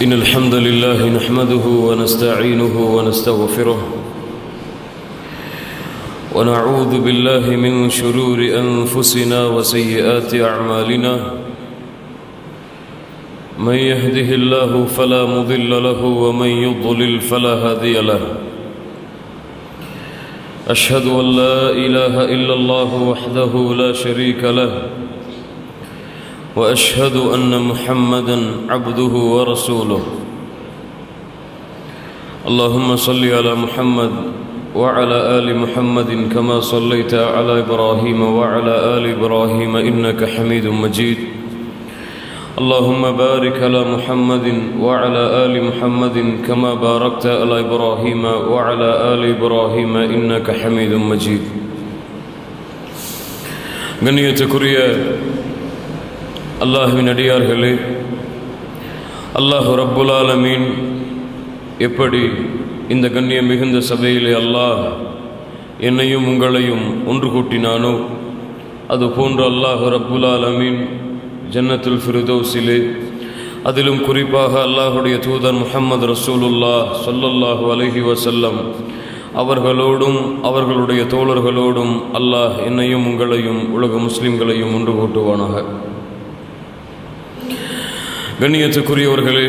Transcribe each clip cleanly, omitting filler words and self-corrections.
إن الحمد لله نحمده ونستعينه ونستغفره ونعوذ بالله من شرور أنفسنا وسيئات أعمالنا من يهده الله فلا مضل له ومن يضلل فلا هادي له أشهد أن لا إله إلا الله وحده لا شريك له وأشهد أن محمدًا عبده ورسوله اللهم صل على محمد وعلى آل محمد كما صليت على إبراهيم وعلى آل إبراهيم إنك حميد مجيد اللهم بارك على محمد وعلى آل محمد كما باركت على إبراهيم وعلى آل إبراهيم إنك حميد مجيد கண்ணியத்துக்குரிய அல்லாஹ்வின் அடியார்களே, அல்லாஹ் ரப்புல் ஆலமீன் எப்படி இந்த கண்ணியம் மிகுந்த சபையிலே அல்லாஹ் என்னையும் உங்களையும் ஒன்று கூட்டினானோ அதுபோன்று அல்லாஹ் ரப்புல் ஆலமீன் ஜன்னத்துல் ஃபிர்தௌஸிலே, அதிலும் குறிப்பாக அல்லாஹுடைய தூதர் முஹம்மது ரசூலுல்லாஹ் ஸல்லல்லாஹு அலைஹி வஸல்லம் அவர்களோடும் அவர்களுடைய தோழர்களோடும் அல்லாஹ் என்னையும் உங்களையும் உலக முஸ்லிம்களையும் ஒன்று கூட்டுவானாக. கண்ணியத்துக்குரியவர்களே,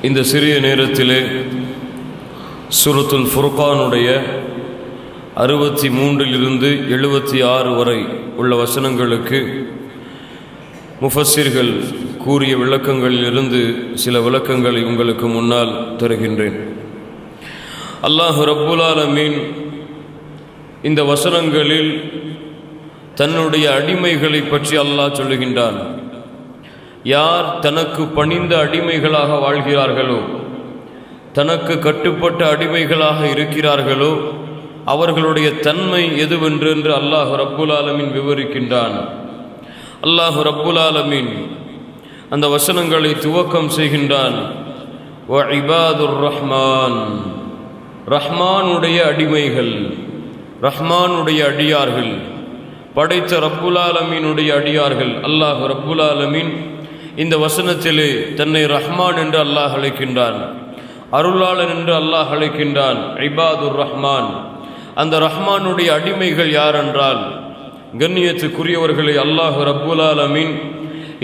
இந்த சிறிய நேரத்திலே சூரத்துல் ஃபுர்கானுடைய 63 76 வரை உள்ள வசனங்களுக்கு முஃபஸ்ஸிர்கள் கூறிய விளக்கங்களிலிருந்து சில விளக்கங்களை உங்களுக்கு முன்னால் தருகின்றேன். அல்லாஹ் ரப்புல் ஆலமீன் இந்த வசனங்களில் தன்னுடைய அடிமைகளை பற்றி அல்லாஹ் சொல்லுகின்றான். யார் தனக்கு பணிந்த அடிமைகளாக வாழ்கிறார்களோ, தனக்கு கட்டுப்பட்ட அடிமைகளாக இருக்கிறார்களோ அவர்களுடைய தன்மை எதுவென்று அல்லாஹ் ரப்புல் ஆலமீன் விவரிக்கின்றான். அல்லாஹ் ரப்புல் ஆலமீன் அந்த வசனங்களை துவக்கம் செய்கின்றான். வ இபாதுர் ரஹ்மான், ரஹ்மானுடைய அடிமைகள், ரஹ்மானுடைய அடியார்கள், படைத்த ரப்புல் ஆலமீனுடைய அடியார்கள். அல்லாஹ் ரப்புல் ஆலமீன் இந்த வசனத்திலே தன்னை ரஹ்மான் என்று அல்லாஹ் அழைக்கின்றான், அருளாளன் என்று அல்லாஹ் அழைக்கின்றான். இபாதுர் ரஹ்மான், அந்த ரஹ்மானுடைய அடிமைகள் யார் என்றால், கண்ணியத்துக்குரியவர்களை, அல்லாஹ் ரப்புல் ஆலமீன்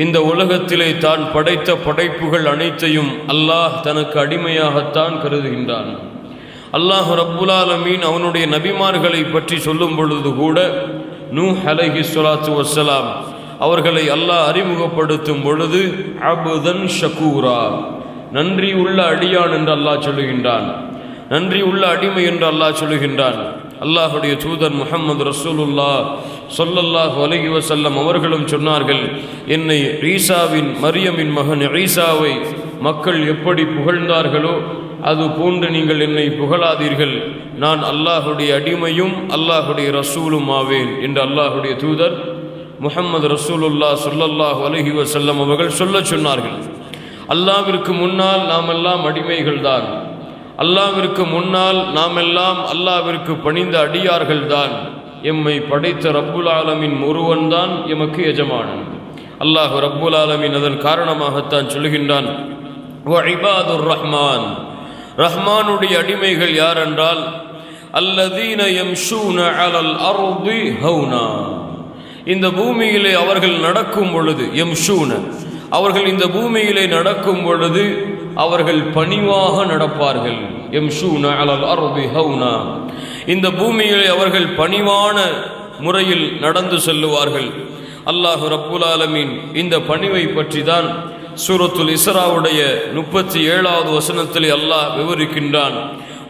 இந்த உலகத்திலே தான் படைத்த படைப்புகள் அனைத்தையும் அல்லாஹ் தனக்கு அடிமையாகத்தான் கருதுகின்றான். அல்லாஹ் ரப்புல் ஆலமீன் அவனுடைய நபிமார்களை பற்றி சொல்லும் பொழுது கூட நூஹ் அலைஹிஸ்ஸலாத்து வஸ்ஸலாம் அவர்களை அல்லாஹ் அறிமுகப்படுத்தும் பொழுது அபுதன் ஷகூரா, நன்றி உள்ள அடியான் என்று அல்லாஹ் சொல்லுகின்றான், நன்றி உள்ள அடிமை என்று அல்லாஹ் சொல்லுகின்றான். அல்லாஹுடைய தூதர் முஹம்மது ரசூலுல்லாஹ் ஸல்லல்லாஹு அலைஹி வஸல்லம் அவர்களும் சொன்னார்கள், என்னை ஈசாவின் மரியமின் மகன் ஈசாவை மக்கள் எப்படி புகழ்ந்தார்களோ அது போன்று நீங்கள் என்னை புகழாதீர்கள், நான் அல்லாஹுடைய அடிமையும் அல்லாஹுடைய ரசூலும் ஆவேன் என்று அல்லாஹுடைய தூதர் முஹம்மது ரசூலுல்லாஹ் ஸல்லல்லாஹு அலைஹி வஸல்லம் அவர்கள் சொன்னார்கள். அல்லாஹ்விற்கு முன்னால் நாம் எல்லாம் அடிமைகள் தான், அல்லாஹ்விற்கு முன்னால் நாம் எல்லாம் அல்லாஹ்விற்கு பணிந்த அடியார்கள் தான். எம்மை படைத்த ரப்புல் ஆலமீன் ஒருவன் தான் எமக்கு எஜமானன். அல்லாஹ் ரப்புல் ஆலமீன் அதன் காரணமாகத்தான் சொல்கின்றான், வ இபாதுர் ரஹ்மான், ரஹ்மானுடைய அடிமைகள் யார் என்றால், அல்லதீன யம்ஷூன அலல் அர்தி ஹௌனா, இந்த பூமியிலே அவர்கள் நடக்கும் பொழுது, யம்ஷூன அவர்கள் இந்த பூமியிலே நடக்கும் பொழுது அவர்கள் பணிவாக நடப்பார்கள். யம்ஷூன அலல் அர்தி ஹௌனா, இந்த பூமியிலே அவர்கள் பணிவான முறையில் நடந்து செல்லுவார்கள். அல்லாஹ் ரப்புல் ஆலமீன் இந்த பணிவை பற்றி தான் சூரத்துல் இஸ்ராவுடைய 37வது வசனத்திலே அல்லாஹ் விவரிக்கின்றான்.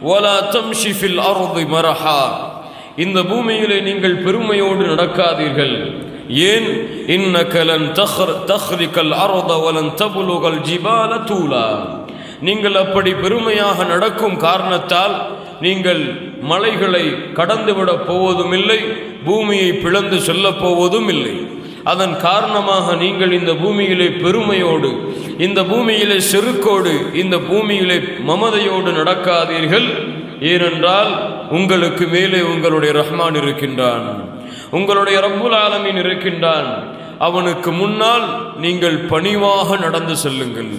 வலா தம்ஷி ஃபில் அர்தி மரஹா, இந்த பூமியிலே நீங்கள் பெருமையோடு நடக்காதீர்கள். ஏன்? இன்னக லன் தஹ்ரிகல் அர்த வலன் தப்லுகல் ஜிபால தூலா, நீங்கள் அப்படி பெருமையாக நடக்கும் காரணத்தால் நீங்கள் மலைகளை கடந்துவிடப் போவதும் இல்லை, பூமியை பிளந்து செல்லப் போவதும் இல்லை. அதன் காரணமாக நீங்கள் இந்த பூமியிலே பெருமையோடு, இந்த பூமியிலே செருக்கோடு, இந்த பூமியிலே மமதையோடு நடக்காதீர்கள். ஏனென்றால் உங்களுக்கு மேலே உங்களுடைய ரஹ்மான் இருக்கின்றான், உங்களுடைய ரப்புல் ஆலமீன் இருக்கின்றான். அவனுக்கு முன்னால் நீங்கள் பணிவாக நடந்து செல்லுங்கள்.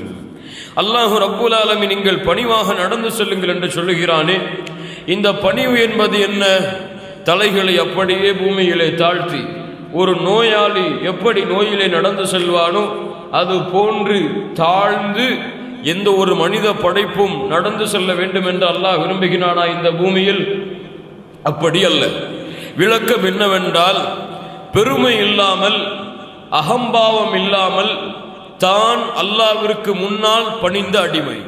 அல்லாஹ் ரப்புல் ஆலமீன் நீங்கள் பணிவாக நடந்து செல்லுங்கள் என்று சொல்லுகிறானே, இந்த பணிவு என்பது என்ன? தலைகளை அப்படியே பூமியிலே தாழ்த்தி ஒரு நோயாளி எப்படி நோயிலே நடந்து செல்வானோ அது போன்று தாழ்ந்து எந்த ஒரு மனித படைப்பும் நடந்து செல்ல வேண்டும் என்று அல்லாஹ் விரும்புகிறானா இந்த பூமியில்? அப்படி அல்ல. விளக்கம் என்னவென்றால், பெருமை இல்லாமல் அகம்பாவம் இல்லாமல் தான் அல்லாஹ்விற்கு முன்னால் பணிந்த அடிமை.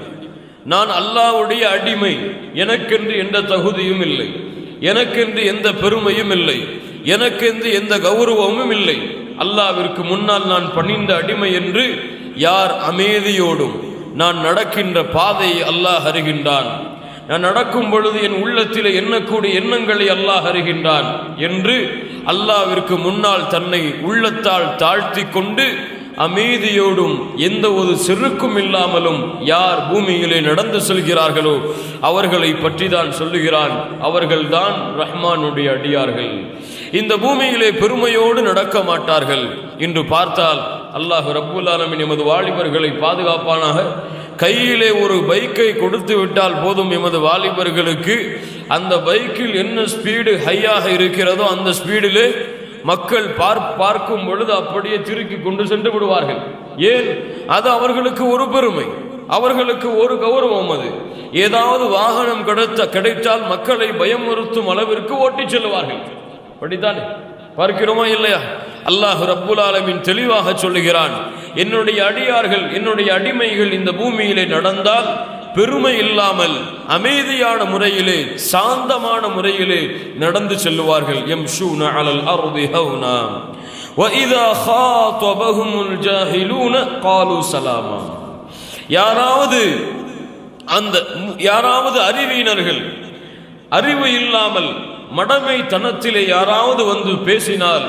நான் அல்லாஹ்வுடைய அடிமை, எனக்கென்று எந்த தகுதியும் இல்லை, எனக்கென்று எந்த பெருமையும் இல்லை, எனக்கென்று எந்த கௌரவமும் இல்லை, அல்லாஹ்விற்கு முன்னால் நான் பணிந்த அடிமை என்று யார் அமைதியோடும் நான் நடக்கின்ற பாதையை அல்லாஹ் அறிகின்றான், நான் நடக்கும் பொழுது என் உள்ளத்திலே எண்ணக்கூடிய எண்ணங்களை அல்லாஹ் அறிகின்றான் என்று அல்லாஹ்விற்கு முன்னால் தன்னை உள்ளத்தால் தாழ்த்தி கொண்டு அமைதியோடும் எந்த ஒரு செருக்கும் இல்லாமலும் யார் பூமியிலே நடந்து செல்கிறார்களோ அவர்களை பற்றி தான் சொல்லுகிறான். அவர்கள்தான் ரஹ்மானுடைய அடியார்கள். இந்த பூமியிலே பெருமையோடு நடக்க மாட்டார்கள். இன்று பார்த்தால் அல்லாஹ் ரப்புல் ஆலமீன் எமது வாலிபர்களை பாதுகாப்பானாக. கையிலே ஒரு பைக்கை கொடுத்து விட்டால் போதும் எமது வாலிபர்களுக்கு, அந்த பைக்கில் என்ன ஸ்பீடு ஹையாக இருக்கிறதோ அந்த ஸ்பீடிலே மக்கள் பார்க்கும் பொழுது அப்படியே திருக்கி கொண்டு சென்று விடுவார்கள். ஏன்? அது அவர்களுக்கு ஒரு பெருமை, அவர்களுக்கு ஒரு கௌரவம். அது ஏதாவது வாகனம் கிடைத்தால் மக்களை பயமுறுத்தும் அளவிற்கு ஓட்டிச் செல்வார்கள். அப்படித்தானே பார்க்கிறோமா இல்லையா? அல்லாஹ் ரப்புல் ஆலமீன் தெளிவாக சொல்லுகிறான், என்னுடைய அடியார்கள், என்னுடைய அடிமைகள் இந்த பூமியிலே நடந்தால் பெருமை இல்லாமல் அமைதியான முறையிலே சாந்தமான முறையிலே நடந்து செல்வார்கள். யம்ஷூன அலல் அர்தி ஹௌனா வ இதா காதபஹுமுல் ஜாஹிலூன காலு சலாமா. யாராவது அறிவியினர்கள், அறிவு இல்லாமல் மடமை தனத்திலே யாராவது வந்து பேசினால்,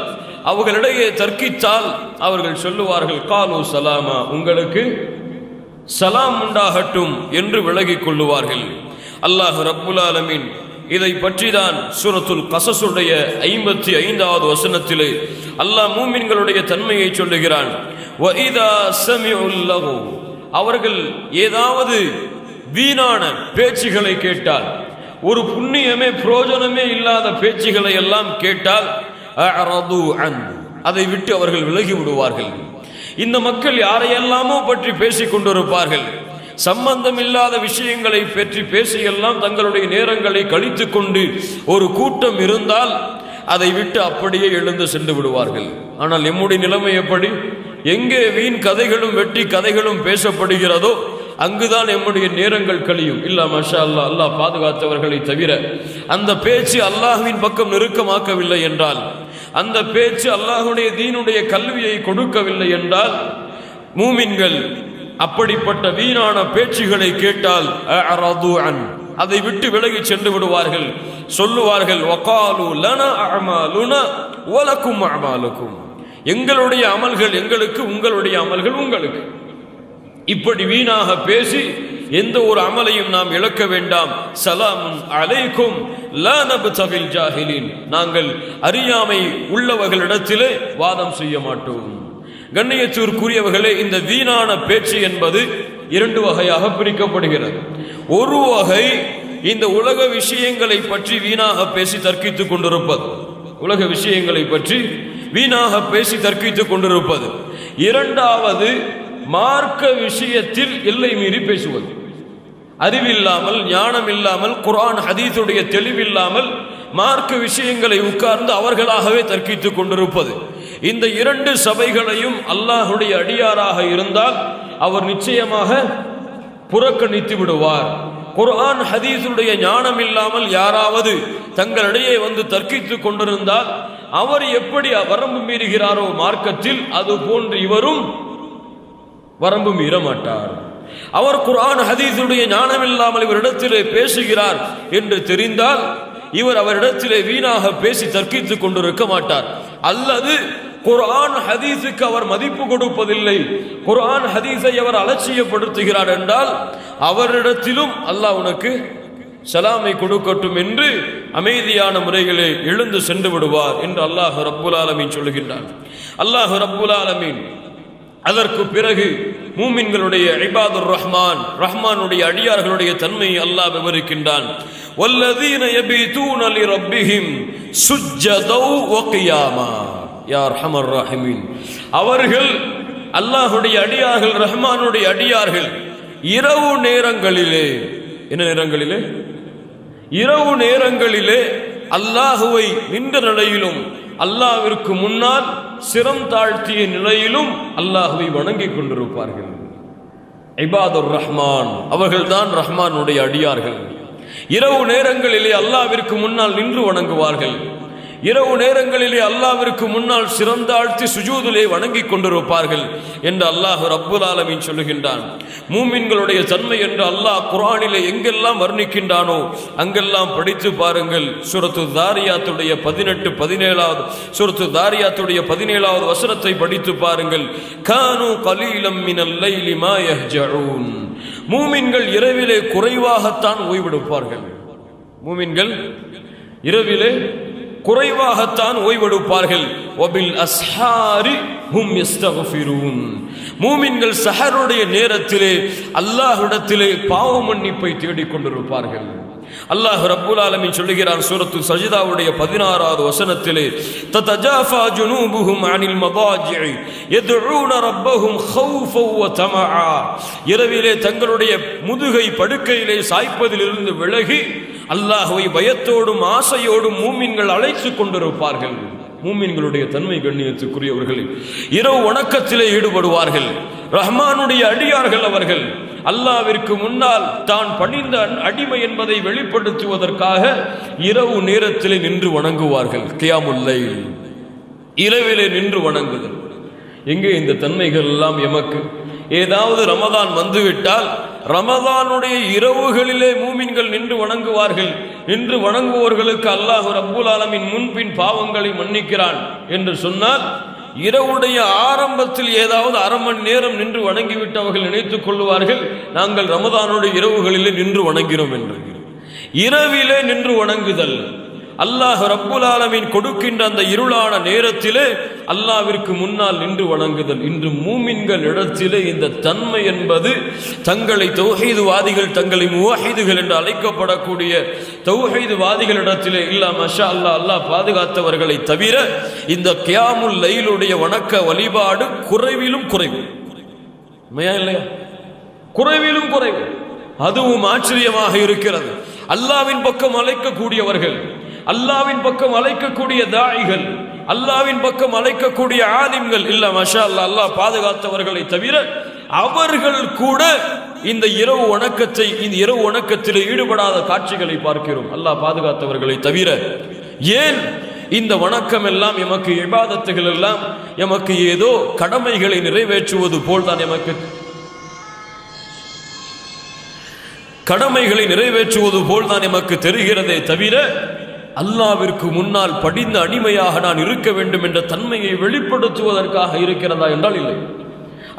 அவர்களிடையே தர்க்கித்தால் அவர்கள் சொல்லுவார்கள், காலு சலாமா, உங்களுக்கு சலாம் உண்டாகட்டும் என்று விலகிக் கொள்ளுவார்கள். அல்லாஹ் ரப்புல் ஆலமீன் இதை பற்றிதான் சூரத்துல் கஸஸுடைய 55வது வசனத்திலே அல்லாஹ் மூமின்களுடைய தன்மையை சொல்லுகிறான். வஇதா சமிஉல் லகு, அவர்கள் ஏதாவது வீணான பேச்சுகளை கேட்டால், ஒரு புண்ணியமே பிரயோஜனமே இல்லாத பேச்சுகளை எல்லாம் கேட்டால் அஅரது அன், அதை விட்டு அவர்கள் விலகி விடுவார்கள். இந்த மக்கள் யாரையெல்லாமோ பற்றி பேசிக் கொண்டிருப்பார்கள். சம்பந்தம் இல்லாத விஷயங்களை பற்றி பேசியெல்லாம் தங்களுடைய நேரங்களை கழித்து கொண்டு ஒரு கூட்டம் இருந்தால் அதை விட்டு அப்படியே எழுந்து சென்று விடுவார்கள். ஆனால் நம்முடைய நிலைமை எப்படி? எங்கே வீண் கதைகளும் வெட்டி கதைகளும் பேசப்படுகிறதோ அங்குதான் நம்முடைய நேரங்கள் கழியும். இல்ல மாஷா அல்லாஹ், அல்லாஹ் பாதுகாத்தவர்களை தவிர அந்த பேச்சு அல்லாஹ்வின் பக்கம் நெருக்கமாக்கவில்லை என்றால், அந்த பேச்சு அல்லாஹ்வுடைய தீனுடைய கல்வியை கொடுக்கவில்லை என்றால், மூமின்கள் அப்படிப்பட்ட வீணான பேச்சுகளை கேட்டால் அஅரது அன், அதை விட்டு விலகி சென்று விடுவார்கள். சொல்லுவார்கள், வகாலு லனா அஅமாலுனா வலக்கும் அஅமாலுக்கும், எங்களுடைய அமல்கள் எங்களுக்கு, உங்களுடைய அமல்கள் உங்களுக்கு. இப்படி வீணாக பேசி எந்த ஒரு அமலையும் நாம் இழக்க வேண்டாம். சலாமுன் அலைக்கும் லா நப்தகில் ஜாஹிலீன், நாங்கள் அறியாமை உள்ளவர்களிடத்திலே வாதம் செய்ய மாட்டோம். கண்ணியத்திற்குரியவர்களே, இந்த வீணான பேச்சு என்பது 2 வகையாக பிரிக்கப்படுகிறது. ஒரு வகை இந்த உலக விஷயங்களை பற்றி வீணாக பேசி தர்க்கித்துக் கொண்டிருப்பது, உலக விஷயங்களை பற்றி வீணாக பேசி தர்க்கித்துக் கொண்டிருப்பது. இரண்டாவது, மார்க்க விஷயத்தில் எல்லை மீறி பேசுவது. அறிவில்லாமல், ஞானம் இல்லாமல், குர்ஆன் ஹதீஸுடைய தெளிவில்லாமல் மார்க்க விஷயங்களை உட்கார்ந்து அவர்களாகவே தர்க்கித்துக் கொண்டிருப்பது. இந்த 2 சபைகளையும் அல்லாஹ்வுடைய அடியாராக இருந்தால் அவர் நிச்சயமாக புறக்கணித்து விடுவார். குர்ஆன் ஹதீஸுடைய ஞானம் இல்லாமல் யாராவது தங்களிடையே வந்து தர்க்கித்துக் கொண்டிருந்தால் அவர் எப்படி வரம்பு மீறுகிறாரோ மார்க்கத்தில், அது போன்று இவரும் வரம்பு மீற மாட்டார். அவர் குர்ஆன் ஹதீஸுடைய ஞானம் இல்லாமல் இவரிடத்திலே பேசுகிறார் என்று தெரிந்தால் இவர் அவரிடத்திலே வீணாக பேசி தர்க்கித்துக் கொண்டிருக்க மாட்டார். அல்லது குர்ஆன் ஹதீஸுக்கு அவர் மதிப்பு கொடுப்பதில்லை, குர்ஆன் ஹதீஸை அவர் அலட்சியப்படுத்துகிறார் என்றால் அவரிடத்திலும் அல்லாஹ் உனக்கு சலாமை கொடுக்கட்டும் என்று அமைதியான முறையிலே எழுந்து சென்று விடுவார் என்று அல்லாஹ் ரப்புல் ஆலமீன் சொல்லுகின்றார். அல்லாஹ் ரப்புல் ஆலமீன் அதற்கு பிறகு மூமின்களுடைய இபாதுர் ரஹ்மான், ரஹ்மானுடைய அடியார்களுடைய தன்மையை அல்லாஹ் விவரிக்கின்றான். வல்லதீன யபீதூன லிரப்பிஹிம் சுஜ்ஜதௌ வ கியாமா. யா அர்ஹமர் ராஹிமீன், அவர்கள் அல்லாஹ்வுடைய அடியார்கள், ரஹ்மானுடைய அடியார்கள் இரவு நேரங்களிலே, என்ன நேரங்களிலே? இரவு நேரங்களிலே அல்லாஹுவை நின்ற நிலையிலும் அல்லாஹ்விற்கு முன்னால் சிரம் தாழ்த்திய நிலையிலும் அல்லாஹுவை வணங்கிக் கொண்டிருப்பார்கள். இபாதுர் ரஹ்மான், அவர்கள்தான் ரஹ்மானுடைய அடியார்கள். இரவு நேரங்களிலே அல்லாஹ்விற்கு முன்னால் நின்று வணங்குவார்கள். இரவு நேரங்களிலே அல்லாஹ்விற்கு முன்னால் சிறந்தாழ்த்தி சுஜூதிலே வணங்கிக் கொண்டிருப்பார்கள் என்று அல்லாஹ் ரப்புல் ஆலமீன் சொல்லுகின்றான். மூமின்களுடைய தன்மை என்று அல்லாஹ் குர்ஆனிலே எங்கெல்லாம் வர்ணிக்கின்றானோ அங்கெல்லாம் படித்து பாருங்கள். சூரத்து தாரியாத்துடைய 18-17வது சூரத்து தாரியாத்துடைய 17வது வசனத்தை படித்து பாருங்கள். கானு கலீலம் மினல் லைலி மா யஹ்ஜஊன். மூமின்கள் இரவிலே குறைவாகத்தான் ஓய்வெடுப்பார்கள். மூமின்கள் இரவிலே குறைவாகத்தான் ஓய்வெடுப்பார்கள். வபில் அஸ்ஹாரி ஹும் யஸ்தக்ஃபிரூன். மூமின்கள் சஹருடைய நேரத்திலே அல்லாஹ்விடத்திலே பாவ மன்னிப்பை தேடிக் கொண்டிருப்பார்கள். அல்லாஹ் ரப்புல் ஆலமீன் சொல்லுகிறான் சூரத்து சஜ்தாவுடைய 16வது வசனத்திலே, ததஜாஃபா ஜுனூபுஹும் அனில் மதாஜிஇ யதுஊன ரப்பஹும் ஹௌஃபன் வ தமஆ. இரவிலே தங்களுடைய முதுகை படுக்கையிலே சாய்ப்பதிலிருந்து விலகி அல்லாஹ்வை பயத்தோடும் ஆசையோடும் மூமின்கள் அழைத்துக் கொண்டிருப்பார்கள். மூமின்களுடைய தன்மை கண்ணியத்துக்குரியவர்கள் இரவு வணக்கத்திலே ஈடுபடுவார்கள். ரஹ்மானுடைய அடியார்கள் அவர்கள் அல்லாஹ்விற்கு முன்னால் தான் பணிந்த அடிமை என்பதை வெளிப்படுத்துவதற்காக இரவு நேரத்திலே நின்று வணங்குவார்கள். கியாமுல் லைல், இரவிலே நின்று வணங்குதல். எங்கே இந்த தன்மைகள் எல்லாம் எமக்கு? ஏதாவது ரமதான் வந்துவிட்டால் ரமதானுடைய இரவுகளிலே மூமின்கள் நின்று வணங்குவார்கள். நின்று வணங்குவோர்களுக்கு அல்லாஹ் ரப்புல் ஆலமீன் முன்பின் பாவங்களை மன்னிக்கிறான் என்று சொன்னால், இரவுடைய ஆரம்பத்தில் ஏதாவது அரை மணி நேரம் நின்று வணங்கிவிட்டு அவர்கள் நினைத்துக் கொள்வார்கள் நாங்கள் ரமதானுடைய இரவுகளிலே நின்று வணங்கினோம் என்று. இரவிலே நின்று வணங்குதல் அல்லாஹ் ரப்புல் ஆலமீன் கொடுக்கின்ற அந்த இருளான நேரத்திலே அல்லாஹ்விற்கு முன்னால் நின்று வணங்குதல். இன்று மூமின்கள் இடத்திலே இந்த தன்மை என்பது தங்களை தௌஹீதுவாதிகள், தங்களை முவஹிதுகள் என்று அழைக்கப்படக்கூடிய தௌஹீதுவாதிகளிடத்திலே இல்ல மஷா அல்லாஹ், அல்லாஹ் பாதுகாத்தவர்களை தவிர இந்த கியாமுல் லைலுடைய வணக்க வழிபாடு குறைவிலும் குறைவு. உண்மையா இல்லையா? குறைவிலும் குறைவு. அதுவும் ஆச்சரியமாக இருக்கிறது. அல்லாஹ்வின் பக்கம் அழைக்கக்கூடியவர்கள், அல்லாஹ்வின் பக்கம் அழைக்கக்கூடிய தாயிகள், அல்லாஹ்வின் பக்கம் அழைக்கக்கூடிய ஆலிம்கள் இல்ல மஷா அல்லாஹ், அல்லாஹ் பாதுகாத்தவர்களை தவிர அவர்கள் கூட இந்த இரவு வணக்கத்தை, இந்த இரவு வணக்கத்தில் ஈடுபடாத காட்சிகளை பார்க்கிறோம். அல்லாஹ் பாதுகாத்தவர்களை தவிர. ஏன் இந்த வணக்கம் எல்லாம் எமக்கு, இபாதத்துகள் எல்லாம் எமக்கு ஏதோ கடமைகளை நிறைவேற்றுவது போல்தான், எமக்கு கடமைகளை நிறைவேற்றுவது போல்தான் எமக்கு தெரிகிறதே தவிர அல்லாஹ்விற்கு முன்னால் படிந்த அடிமையாக நான் இருக்க வேண்டும் என்ற தன்மையை வெளிப்படுத்துவதற்காக இருக்கிறதா என்றால் இல்லை.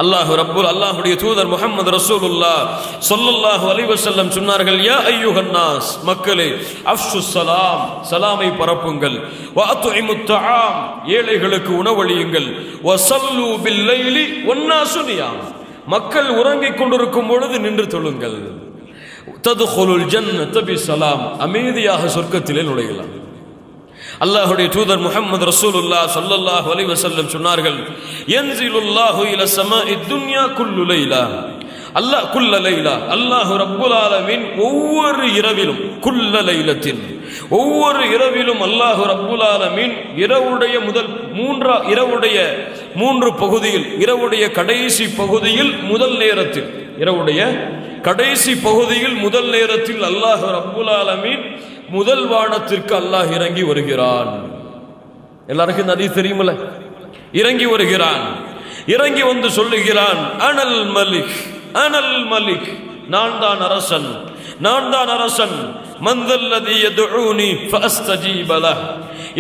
அல்லாஹ்வுடைய தூதர் முஹம்மது ரசூலுல்லாஹ் ஸல்லல்லாஹு அலைஹி வஸல்லம் சொன்னார்கள், யா அய்யுஹன் நாஸ், மக்களே, அஃஷுஸ் ஸலாம், சலாமை பரப்புங்கள், வ அத்இமுத் தஆம், ஏழைகளுக்கு உணவளியுங்கள், வ ஸல்லு பில் லைலி வன்னாசு நியாம், மக்கள் உறங்கிக் கொண்டிருக்கும் பொழுது நின்று தொழுங்கள், ததுகுலுல் ஜன்னத பிஸலாம், அமைதியாக சொர்க்கத்திலே நுழையலாம். அல்லாஹ்வுடைய தூதர் முஹம்மது ரசூலுல்லாஹ் ஸல்லல்லாஹு அலைஹி வஸல்லம் சொன்னார்கள், யன்ஸிலுல்லாஹு இலா ஸமாஇத் துன்யா குல்லு லைலா, அல்லாஹ் குல்ல லைலா, அல்லாஹ் ரப்புல் ஆலமீன் ஒவ்வொரு இரவிலும், குல்ல லைலத்தின், ஒவ்வொரு இரவிலும் அல்லாஹ் ரப்புல் ஆலமீன் இரவுடைய முதல் இரவுடைய 3 பகுதியில், இரவுடைய கடைசி பகுதியில் முதல் நேரத்தில், இரவுடைய கடைசி பகுதியில் முதல் நேரத்தில் அல்லாஹ் ரப்புல் ஆலமீன் முதல் வானத்திற்கு அல்லாஹ் இறங்கி வருகிறான். எல்லாருக்கும் இந்த ஹதீஸ் தெரியுமில்ல? இறங்கி வருகிறான். இறங்கி வந்து சொல்லுகிறான், அனல் மலிக், அனல் மலிக், நான் தான் அரசன், நான் தான் அரசன், மந்தல்லதி யதுஊனி ஃபஅஸ்தஜீப லஹ்,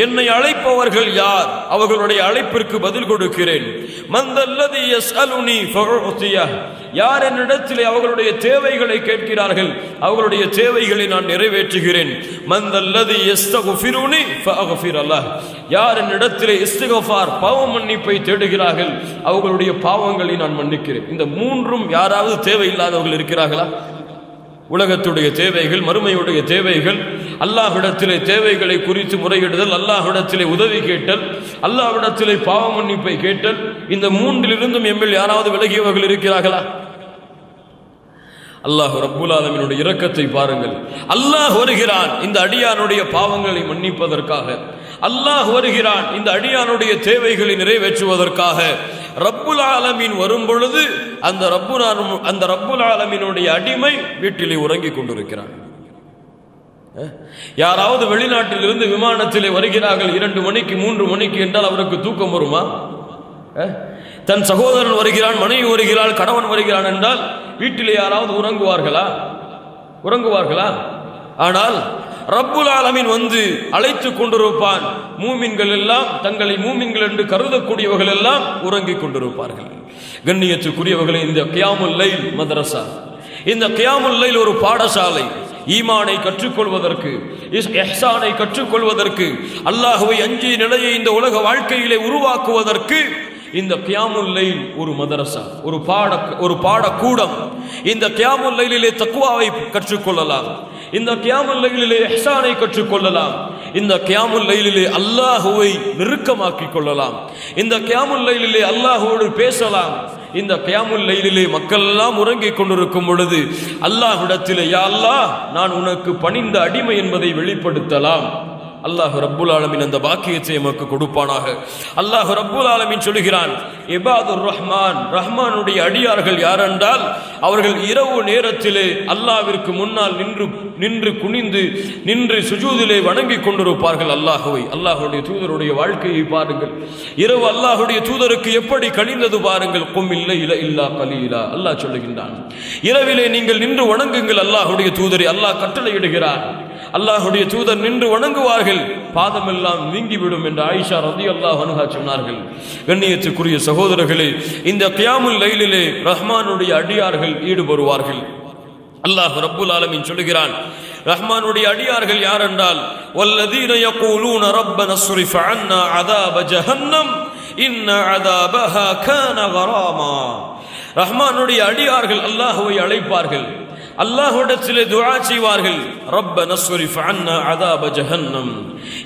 என்னை அழைப்பவர்கள் யார்? அவர்களுடைய அழைப்பிற்கு பதில் கொடுக்கிறேன். மந்தல்லதி யஸ்அலுனி ஃபஉதியஹ், யார் என்னிடத்திலே அவர்களுடைய தேவைகளை கேட்கிறார்கள், அவர்களுடைய தேவைகளை நான் நிறைவேற்றுகிறேன். மந்தல்லதி யஸ்தக்ஃபிருனி ஃபஅக்ஃபிர் லஹ், யார் என்னிடத்திலே இஸ்திக்ஃபார் பாவ மன்னிப்பை தேடுகிறார்கள், அவர்களுடைய பாவங்களை நான் மன்னிக்கிறேன். இந்த மூன்றும் யாராவது தேவை இல்லாதவர்கள் இருக்கிறார்களா? உலகத்துடைய தேவைகள், மறுமையுடைய தேவைகள், அல்லாஹ்விடத்திலே தேவைகளை குறித்து முறையிடுதல், அல்லாஹ்விடத்திலே உதவி கேட்டல், அல்லாஹ்விடத்திலே பாவ மன்னிப்பை கேட்டல், இந்த மூன்றிலிருந்தும் எம்மில் யாராவது விலகியவர்கள் இருக்கிறார்களா? அல்லாஹ் ரப்புல் ஆலமீனுடைய இரக்கத்தை பாருங்கள். அல்லாஹ் வருகிறான் இந்த அடியானுடைய பாவங்களை மன்னிப்பதற்காக, அல்லாஹ் வருகிறான் இந்த அடியானுடைய தேவைகளை நிறைவேற்றுவதற்காக. ரப்புல் ஆலமீன் வரும் பொழுது அந்த ரப்புல் ஆலமீனுடைய அடிமை வீட்டிலே உறங்கிக் கொண்டிருக்கிறான். யாராவது வெளிநாட்டில் இருந்து விமானத்திலே வருகிறார்கள் 2 மணிக்கு 3 மணிக்கு என்றால் அவருக்கு தூக்கம் வருமா? தன் சகோதரன் வருகிறான், மனைவி வருகிறாள், கணவன் வருகிறான் என்றால் வீட்டிலே யாராவது உறங்குவார்களா? ஆனால் ரப்புல் ஆலமீன் வந்து அழைத்துக் கொண்டிருப்பான். மூமின்கள் எல்லாம் தங்களை மூமின்கள் என்று கருதக்கூடியவர்கள் எல்லாம் உறங்கிக் கொண்டிருப்பார்கள். கண்ணியத்துக்குரியவர்களை, இந்த கியாமுல் லைல் மதரசா, இந்த கியாமுல் லைல் ஒரு பாடசாலை. ஈமானை கற்றுக்கொள்வதற்கு, இஹ்சானை கற்றுக்கொள்வதற்கு, அல்லாஹ்வை அஞ்சிய நிலையை இந்த உலக வாழ்க்கையிலே உருவாக்குவதற்கு இந்த கியாமுல் லைல் ஒரு மதரசா, ஒரு பாடக்கூடம். இந்த கியாமுல் லைலிலே தக்வாவை கற்றுக்கொள்ளலாம், இந்த கியாமுல் லைலிலே இஹ்சானை கற்றுக்கொள்ளலாம், இந்த கியாமுல் லைலிலே அல்லாஹ்வை நெருக்கமாக்கிக் கொள்ளலாம், இந்த கியாமுல் லைலிலே அல்லாஹ்வோடு பேசலாம். இந்த கியாமுல் லைலிலே மக்கள் எல்லாம் உறங்கிக் கொண்டிருக்கும் பொழுது அல்லாஹ்விடத்திலே, யா அல்லாஹ், நான் உனக்கு பணிந்த அடிமை என்பதை வெளிப்படுத்தலாம். அல்லாஹ் ரப்புல் ஆலமீன் அந்த பாக்கியத்தை நமக்கு கொடுப்பானாக. அல்லாஹ் ரப்புல் ஆலமீன் சொல்கிறான், இபாதுர் ரஹ்மான், ரஹ்மானுடைய அடியார்கள் யார் என்றால் அவர்கள் இரவு நேரத்திலே அல்லாஹ்விற்கு முன்னால் நின்று குனிந்து நின்று சுஜூதிலே வணங்கிக் கொண்டிருப்பார்கள் அல்லாஹ்வை. அல்லாஹ்வுடைய தூதருடைய வாழ்க்கையை பாருங்கள். இரவு அல்லாஹ்வுடைய தூதருக்கு எப்படி கழிந்தது பாருங்கள். கும் இல்லைல இல்லா கலீலா, அல்லாஹ் சொல்லுகின்றான், இரவிலே நீங்கள் நின்று வணங்குங்கள் அல்லாஹ்வுடைய தூதரை. அல்லாஹ் கட்டளையிடுகிறான். அல்லாஹ்வுடைய தூதர் நின்று வணங்குவார்கள், பாதமெல்லாம் நீங்கிவிடும் என்று ஆயிஷா ரலியல்லாஹு அன்ஹா சொன்னார்கள். கண்ணியத்துக்குரிய சகோதரர்களே, இந்த கியாமுல் லைலிலே ரஹ்மானுடைய அடியார்கள் ஈடுபடுவார்கள். அல்லாஹ் ரப்புல் ஆலமீன் சொல்கிறான், ரஹ்மானுடைய அடியார்கள் யார் என்றால், வல்லதீன யகூலூன ரப்பனா ஸ்ரிஃப் அன்னா அஸாப ஜஹன்னம் இன்ன அஸாபஹா கான கராமா. ரஹ்மானுடைய அடியார்கள் அல்லாஹ்வை அழைப்பார்கள், அல்லாஹ்விடத்திலே துஆ செய்வார்கள். ரப்பனா ஸ்ரிஃப் அன்னா அஸாப ஜஹன்னம்,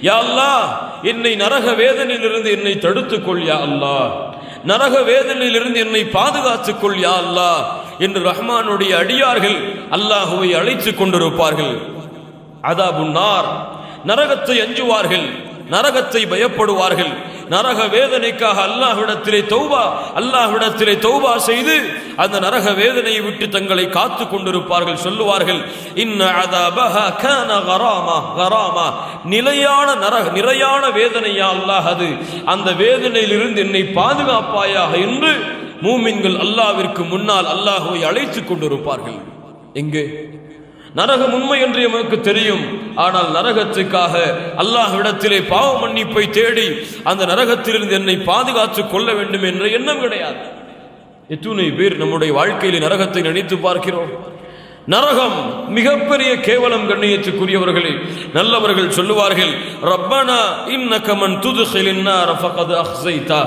யா அல்லாஹ், என்னை நரக வேதனையிலிருந்து என்னை தடுத்துக் கொள் யா அல்லாஹ், நரக வேதனையிலிருந்து என்னை பாதுகாத்துக் கொள் யா அல்லாஹ் என்று ரஹ்மானுடைய அடியார்கள் அல்லாஹ்வை அழைத்துக் கொண்டிருப்பார்கள். அஸாபுன் நார், நரகத்தை அஞ்சுவார்கள், நரகத்தை பயப்படுவார்கள். நரக வேதனைக்காக அல்லாஹ்விடத்திலே தௌபா செய்து அந்த நரக வேதனையை விட்டு தங்களை காத்துக் கொண்டிருப்பார்கள். சொல்லுவார்கள், இன்ன அஸாபஹா கான கராமா, நிலையான வேதனையா அல்லாஹ், அது அந்த வேதனையிலிருந்து என்னை பாதுகாப்பாயாக என்று மூமின்கள் அல்லாஹ்விற்கு முன்னால் அல்லாஹ்வை அழைத்துக் கொண்டிருப்பார்கள். எங்கே? நரகம் உண்மை என்று நமக்கு தெரியும், ஆனால் நரகத்துக்காக அல்லாஹ்விடத்திலே பாவ மன்னிப்பை தேடி அந்த நரகத்திலிருந்து என்னை பாதுகாத்துக் கொள்ள வேண்டும் என்ற எண்ணம் கிடையாது. எத்துணை பேர் நம்முடைய வாழ்க்கையிலே நரகத்தை நினைத்து பார்க்கிறோம். நரகம் மிகப்பெரிய கேவலம். கண்ணியத்துக்குரியவர்களே, நல்லவர்கள் சொல்லுவார்கள், ரப்பனா இன்னக மன் துத்கிலின் நார ஃபகத் அக்ஸைதா,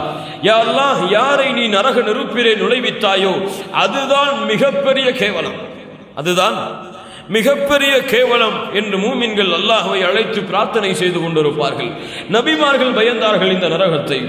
யா அல்லாஹ், யாரை நீ நரக நெருப்பிலே நுழைவித்தாயோ அதுதான் மிகப்பெரிய கேவலம், அதுதான் மிகப்பெரிய கேவலம் என்று மூமின்கள் அல்லாஹ்வை அழைத்து பிரார்த்தனை செய்து கொண்டிருப்பார்கள். நபிமார்கள் பயந்தார்கள் இந்த நரகத்தை.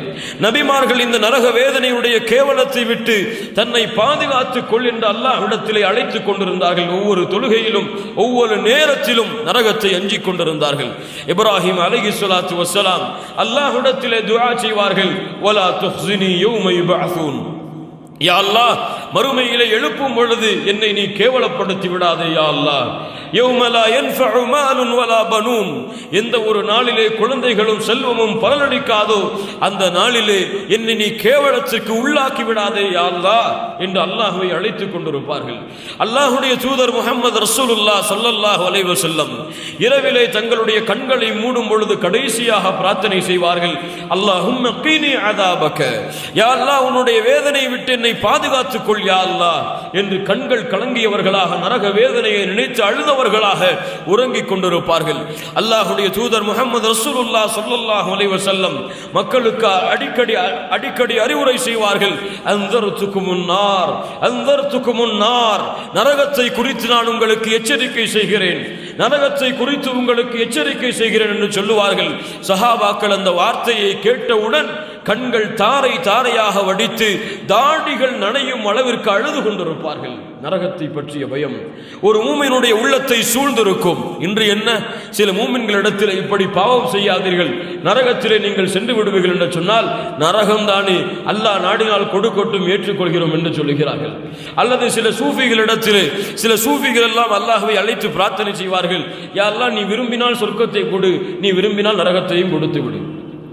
நபிமார்கள் இந்த நரக வேதனையுடைய கேவலத்தை விட்டு தன்னை பாதுகாத்துக் கொள் என்று அல்லாஹ்விடத்திலே அழைத்துக் கொண்டிருந்தார்கள். ஒவ்வொரு தொழுகையிலும் ஒவ்வொரு நேரத்திலும் நரகத்தை அஞ்சிக் கொண்டிருந்தார்கள். இப்ராஹிம் அலைஹிஸ்ஸலாத்து வஸ்ஸலாம் அல்லாஹ்விடத்திலே துஆ செய்வார்கள், வலா துஹ்ஸினி யௌம யுபஅஸூன், யா அல்லாஹ், மறுமையிலே எழுப்பும் பொழுது என்னை நீ கேவலப்படுத்தி விடாதே யா அல்லாஹ். யௌம லா யன்ஃபஉ மாலுன் வலா பனூன், எந்த ஒரு நாளிலே குழந்தைகளும் செல்வமும் பலனளிக்காதோ அந்த நாளிலே என்னை நீ கேவலத்துக்கு உள்ளாக்கி விடாதே யா அல்லாஹ் என்று அல்லாஹ்வை அழைத்துக் கொண்டிருப்பார்கள். அல்லாஹ்வுடைய தூதர் முஹம்மது ரசூலுல்லாஹ் ஸல்லல்லாஹு அலைஹி வஸல்லம் இரவிலே தங்களுடைய கண்களை மூடும் பொழுது கடைசியாக பிரார்த்தனை செய்வார்கள், அல்லாஹும்ம கீனி அஸாபக, யா அல்லாஹ் உன்னுடைய வேதனை விட்டு என்னை பாதுகாத்துக் கொள் யா அல்லாஹ் என்று கண்கள் கலங்கியவர்களாக நரக வேதனையை நினைத்து அழுதவர்களாக உறங்கிக் கொண்டிருப்பார்கள். அல்லாஹ்வுடைய தூதர் முஹம்மது ரசூலுல்லாஹ் ஸல்லல்லாஹு அலைஹி வஸல்லம் மக்களுக்கு அடிக்கடி அறிவுரை செய்வார்கள், அன்தர்துகுமுன் நார், நரகத்தை குறித்து நான் உங்களுக்கு எச்சரிக்கை செய்கிறேன், நரகத்தை குறித்து உங்களுக்கு எச்சரிக்கை செய்கிறேன் என்று சொல்லுவார்கள். சஹாபாக்கள் அந்த வார்த்தையை கேட்டவுடன் கண்கள் தாரை தாரையாக வடித்து தாடிகள் நனையும் அளவிற்கு அழுது கொண்டிருப்பார்கள். நரகத்தை பற்றிய பயம் ஒரு மூமினுடைய உள்ளத்தை சூழ்ந்திருக்கும். இன்று என்ன, சில மூமின்களிடத்தில் இப்படி பாவம் செய்யாதீர்கள், நரகத்திலே நீங்கள் சென்று விடுவீர்கள் என்று சொன்னால், நரகம்தானே அல்லாஹ் நாடினால் கொடுக்கட்டும் ஏற்றுக்கொள்கிறோம் என்று சொல்லுகிறார்கள். அல்லது சில சூஃபிகள் எல்லாம் அல்லாஹ்வை அழைத்து பிரார்த்தனை செய்வார்கள், யா அல்லாஹ் நீ விரும்பினால் சொர்க்கத்தை கொடு, நீ விரும்பினால் நரகத்தையும் கொடுத்து விடு.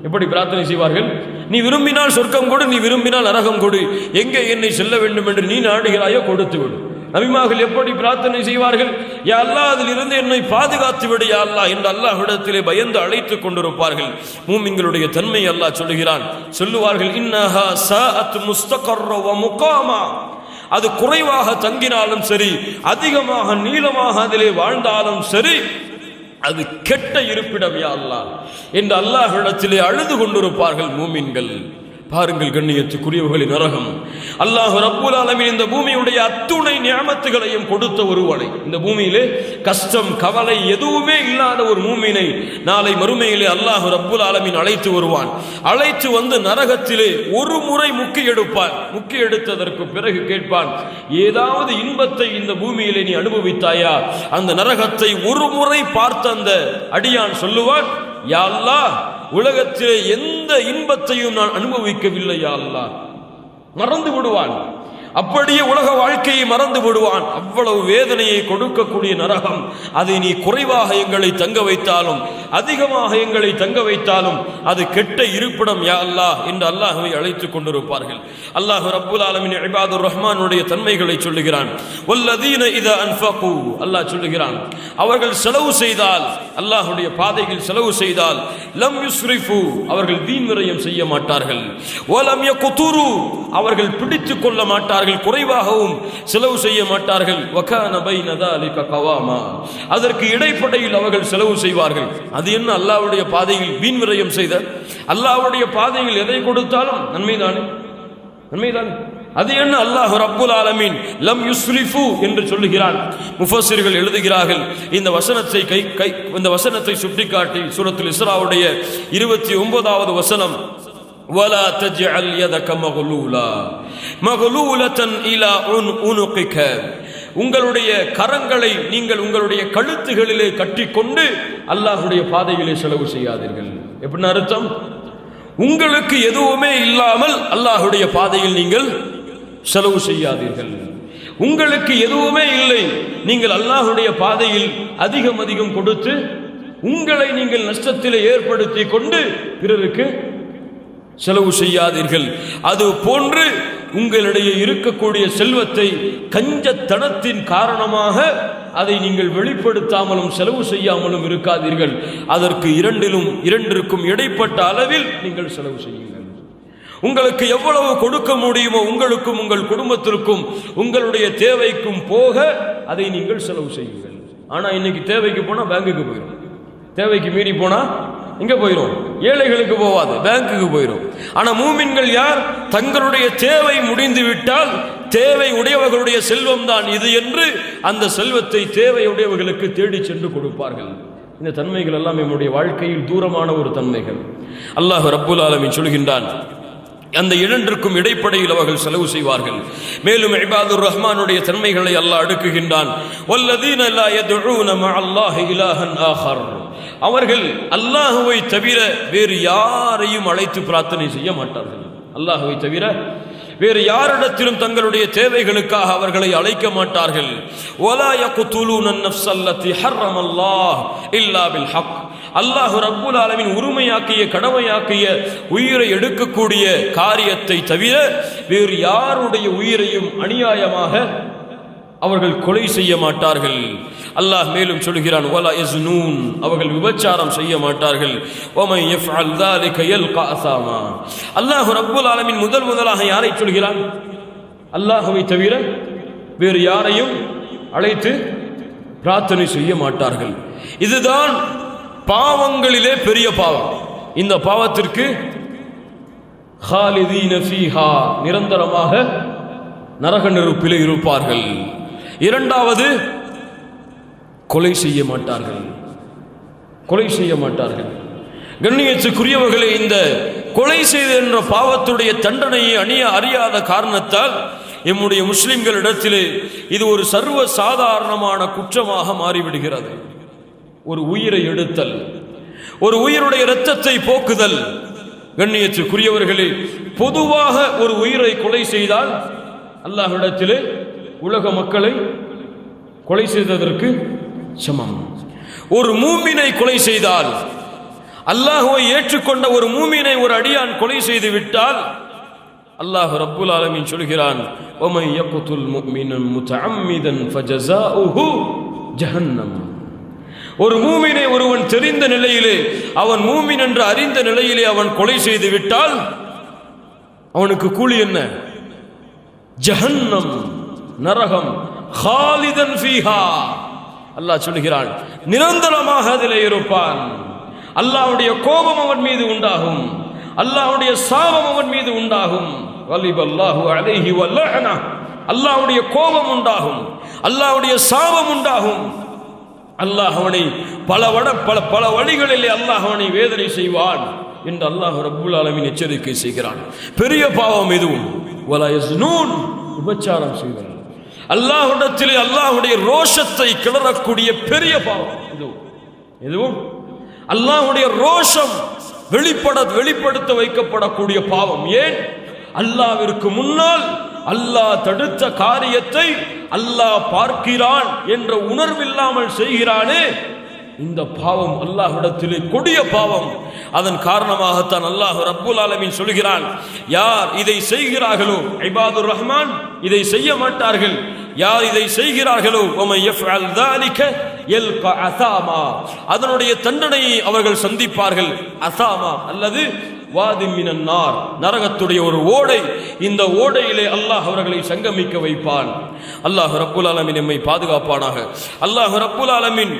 எப்படி பிரார்த்தனை செய்வார்கள்? நீ விரும்பினால் சொர்க்கம் கொடு, நீ விரும்பினால் நரகம் கொடு, எங்கே என்னை செல்ல வேண்டும் என்று நீ நாடுகிறாயோ கொடுத்து விடு. நபிமார்கள் எப்படி பிரார்த்தனை செய்வார்கள்? யா அல்லாஹ் அதிலிருந்து என்னை பாதுகாத்து விடு யா அல்லாஹ் என்று அல்லாஹ்விடத்திலே பயந்து அழைத்துக் கொண்டிருப்பார்கள். மூமின்களுடைய தன்மை அல்லாஹ் சொல்லுவார்கள், இன்னஹா சாஅத் முஸ்தகர்ர வ முகாமா, அது குறைவாக தங்கினாலும் சரி, அதிகமாக நீளமாக அதிலே வாழ்ந்தாலும் சரி, அது கெட்ட இருப்பிடம் யா அல்லாஹ் என்று அல்லாஹ்விடத்திலே அழுது கொண்டிருப்பார்கள் மூமின்கள். பாருங்கள் கண்ணியத்துக்குரியவர்களின் நரகம். அல்லாஹ் ரப்புல் ஆலமீன் இந்த பூமியுடைய அத்துணை நியமத்துகளையும் கொடுத்த ஒருவனை, இந்த பூமியிலே கஷ்டம் கவலை எதுவுமே இல்லாத ஒரு மூமினை நாளை மறுமையிலே அல்லாஹ் ரப்புல் ஆலமீன் அழைத்து வருவான். அழைத்து வந்து நரகத்திலே ஒரு முறை முக்கி எடுப்பான். முக்கி எடுத்ததற்கு பிறகு கேட்பான், ஏதாவது இன்பத்தை இந்த பூமியிலே நீ அனுபவித்தாயா? அந்த நரகத்தை ஒரு முறை பார்த்த அந்த அடியான் சொல்லுவான், யா அல்லாஹ் உலகத்திலே எந்த இன்பத்தையும் நான் அனுபவிக்கவில்லை யா அல்லாஹ். மறந்து விடுவான், அப்படியே உலக வாழ்க்கையை மறந்து விடுவான். அவ்வளவு வேதனையை கொடுக்கக்கூடிய நரகம், அதை நீ குறைவாக எங்களை தங்க வைத்தாலும் அதிகமாக எங்களை தங்க வைத்தாலும் அது கெட்ட இருப்பிடம் யா அல்லாஹ் என்று அல்லாஹ்வை அழைத்துக் கொண்டிருப்பார்கள். அல்லாஹ் ரப்புல் ஆலமீன் இபாதுர் ரஹ்மானுடைய தன்மைகளை சொல்லுகிறான். வல்லதீன இதா அன்ஃபகு, அல்லாஹ் சொல்லுகிறான், அவர்கள் செலவு செய்தால், அல்லாஹ்வுடைய பாதையில் செலவு செய்தால், லம் யுஸ்ரிஃபு, அவர்கள் வீண் விரயம் செய்ய மாட்டார்கள், வலம் யக்துரு, அவர்கள் பிடித்துக் கொள்ள மாட்டார்கள், குறைவாகவும் செலவு செய்ய மாட்டார்கள், வகான பைன ذلك قواما, அதற்கு இடைப்படையில் அவர்கள் செலவு செய்வார்கள். அது என்ன, அல்லாஹ்வுடைய பாதையில் வீண் விரயம் செய்த, அல்லாஹ்வுடைய பாதையில் எதை கொடுத்தாலும் நன்மைதானே. அது என்ன, அல்லாஹ் ரப்புல் ஆலமீன் லம் யுஸ்ரிஃபு என்று சொல்லுகிறான். முஃபஸ்ஸிர்கள் எழுதுகிறார்கள், இந்த வசனத்தை சுட்டிக்காட்டி சூரத்துல் இஸ்ராவுடைய 29வது வசனம், ولا تجعل يدك مغلولة إلى عنقك, உங்களுடைய கரங்களை நீங்கள் உங்களுடைய கழுத்துகளிலே கட்டிக்கொண்டு அல்லாஹ்வுடைய பாதையிலே செலவு செய்யாதீர்கள். எப்படின்னு அர்த்தம்? உங்களுக்கு எதுவுமே இல்லாமல் அல்லாஹ்வுடைய பாதையில் நீங்கள் செலவு செய்யாதீர்கள். உங்களுக்கு எதுவுமே இல்லை, நீங்கள் அல்லாஹ்வுடைய பாதையில் அதிகம் கொடுத்து உங்களை நீங்கள் நஷ்டத்திலே ஏற்படுத்தி கொண்டு பிறருக்கு செலவு செய்யாதீர்கள். அது போன்று உங்களிடையே இருக்கக்கூடிய செல்வத்தை கஞ்சத்தனத்தின் காரணமாக அதை நீங்கள் வெளிப்படுத்தாமலும் செலவு செய்யாமலும் இருக்காதீர்கள். அதற்கு இரண்டிற்கும் இடைப்பட்ட அளவில் நீங்கள் செலவு செய்யுங்கள். உங்களுக்கு எவ்வளவு கொடுக்க முடியுமோ உங்களுக்கும் உங்கள் குடும்பத்திற்கும் உங்களுடைய தேவைக்கும் போக அதை நீங்கள் செலவு செய்யுங்கள். ஆனா இன்னைக்கு தேவைக்கு போனா பேங்குக்கு போயிடும், தேவைக்கு மீறி போனா இங்க போயிடும், ஏழைகளுக்கு போவாது, பேங்குக்கு போயிடும். ஆனா மூமின்கள் யார்? தங்களுடைய தேவை முடிந்து விட்டால் தேவை உடையவர்களுடைய செல்வம் தான் இது என்று அந்த செல்வத்தை தேவை உடையவர்களுக்கு தேடி சென்று கொடுப்பார்கள். இந்த தன்மைகள் எல்லாம் நம்முடைய வாழ்க்கையில் தூரமான ஒரு தன்மைகள். அல்லாஹ் ரப்புல் ஆலமீன் சொல்கின்றான், அந்த இரண்டிற்கும் இடைப்படையில் அவர்கள் செலவு செய்வார்கள். மேலும் இபாதுர் ரஹ்மானுடைய தன்மைகளை அல்லாஹ் அடுக்குகின்றான். வல்லதீன லா யதுஊன மஅல்லாஹி இலாஹன் ஆஹர், அவர்கள் அல்லாஹ்வை தவிர வேறு யாரையும் அழைத்து பிரார்த்தனை செய்ய மாட்டார்கள். அல்லாஹ்வை தவிர வேறு யாரிடத்திலும் தங்களுடைய தேவைகளுக்காக அவர்களை அழைக்க மாட்டார்கள். வலா யக்துலூன அன்-நஃப்ஸ அல்லதி ஹர்ரமல்லாஹ் இல்லா பில் ஹக். அல்லாஹ் ரப்புல் ஆலமீன் உரிமையாக்கிய கடமையாக்கிய உயிரை எடுக்கக்கூடிய காரியத்தை தவிர வேறு யாருடைய உயிரையும் அநியாயமாக அவர்கள் கொலை செய்ய மாட்டார்கள். அல்லாஹ் மேலும் சொல்கிறான், வலா யஸ்னூன், அவர்கள் விபச்சாரம் செய்ய மாட்டார்கள். வமை யஃஅல் ذلك يلقى அஸாமா. அல்லாஹ் ரப்புல் ஆலமீன் முதலாக யாரை சொல்கிறான்? அல்லாஹ்வை தவிர வேறு யாரையும் அழைத்து பிரார்த்தனை செய்ய மாட்டார்கள். இதுதான் பாவங்களிலே பெரிய பாவம். இந்த பாவத்திற்கு خالدين فيها, நிரந்தரமாக நரக நெருப்பிலே இருப்பார்கள். இரண்டாவது, கொலை செய்ய மாட்டார்கள். கொலை செய்ய மாட்டார்கள். கண்ணியத்துக்குரியவர்களே, இந்த கொலை செய்த என்ற பாவத்துடைய தண்டனையை அறியாத காரணத்தால் எம்முடைய முஸ்லிம்களிடத்திலே இது ஒரு சர்வ சாதாரணமான குற்றமாக மாறிவிடுகிறது. ஒரு உயிரை எடுத்தல், ஒரு உயிருடைய இரத்தத்தை போக்குதல். கண்ணியத்துக்குரியவர்களே, பொதுவாக ஒரு உயிரை கொலை செய்தால் அல்லாஹ்விடத்திலே உலக மக்களை கொலை செய்ததற்கு சமம். ஒரு மூமினை கொலை செய்தால், அல்லாஹ்வை ஏற்றுக்கொண்ட ஒரு மூமினை ஒரு அடியான் கொலை செய்து விட்டால் அல்லாஹ் ரப்புல் ஆலமீன் சொல்கிறான், வமை யக்துல் முஃமினன் முத்தஅம்மிதன் ஃபஜஸாஉஹு ஜஹன்னம். ஒரு மூமினை ஒருவன் தெரிந்த நிலையிலே, அவன் மூமின் என்று அறிந்த நிலையிலே அவன் கொலை செய்து விட்டால் அவனுக்கு கூலி என்ன? ஜஹன்னம், நரகம். ஹாலிதன் ஃபீஹா, அல்லாஹ் சொல்கிறான், நிரந்தரமாக அதிலே இருப்பான். அல்லாஹ்வுடைய கோபம் அவன் மீது உண்டாகும், அல்லாஹ்வுடைய சாபம் அவன் மீது உண்டாகும். வலிபல்லாஹு அலைஹி வலஅனா, அல்லாஹ்வுடைய கோபம் உண்டாகும், அல்லாஹ்வுடைய சாபம் உண்டாகும். அல்லாஹ் அவனை பல வழிகளிலே அல்லாஹ் அவனை வேதனை செய்வான் என்று அல்லாஹ் ரப்புல் ஆலமீன் எச்சரிக்கை செய்கிறான். பெரிய பாவம் எதுவும் வலா யஸ்னூன், விபச்சாரம் செய்தல். அல்லாஹ்விடத்திலே அல்லாஹ்வுடைய ரோஷத்தை கிளறக்கூடிய பெரிய பாவம் எதுவும் அல்லாஹ்வுடைய ரோஷம் வெளிப்படுத்த வைக்கப்படக்கூடிய பாவம். ஏன்? அல்லாஹ்விற்கு முன்னால் அல்லாஹ் தடுத்த காரியத்தை அல்லாஹ் பார்க்கிறான் என்ற உணர்வில்லாமல் செய்கிறானே, இந்த பாவம் அல்லாஹ்விடத்திலே கொடிய பாவம். அதன் காரணமாகத்தான் அல்லாஹ் ரப்புல் ஆலமீன் சொல்கிறான், யார் இதை செய்கிறார்களோ, இபாதுர் ரஹ்மான் இதை செய்ய மாட்டார்கள். யார் இதை செய்கிறார்களோ, வமை யஃஅல் ذلك يلقى அஸாமா, அதனுடைய தண்டனையை அவர்கள் சந்திப்பார்கள். அஸாமா அல்லது வாதி மினன் நார், நரகத்துடைய ஒரு ஓடை. இந்த ஓடையிலே அல்லாஹ் அவர்களை சங்கமிக்க வைப்பான். அல்லாஹ் ரப்புல் ஆலமீன் நம்மை பாதுகாப்பானாக. அல்லாஹ் ரப்புல் ஆலமீன்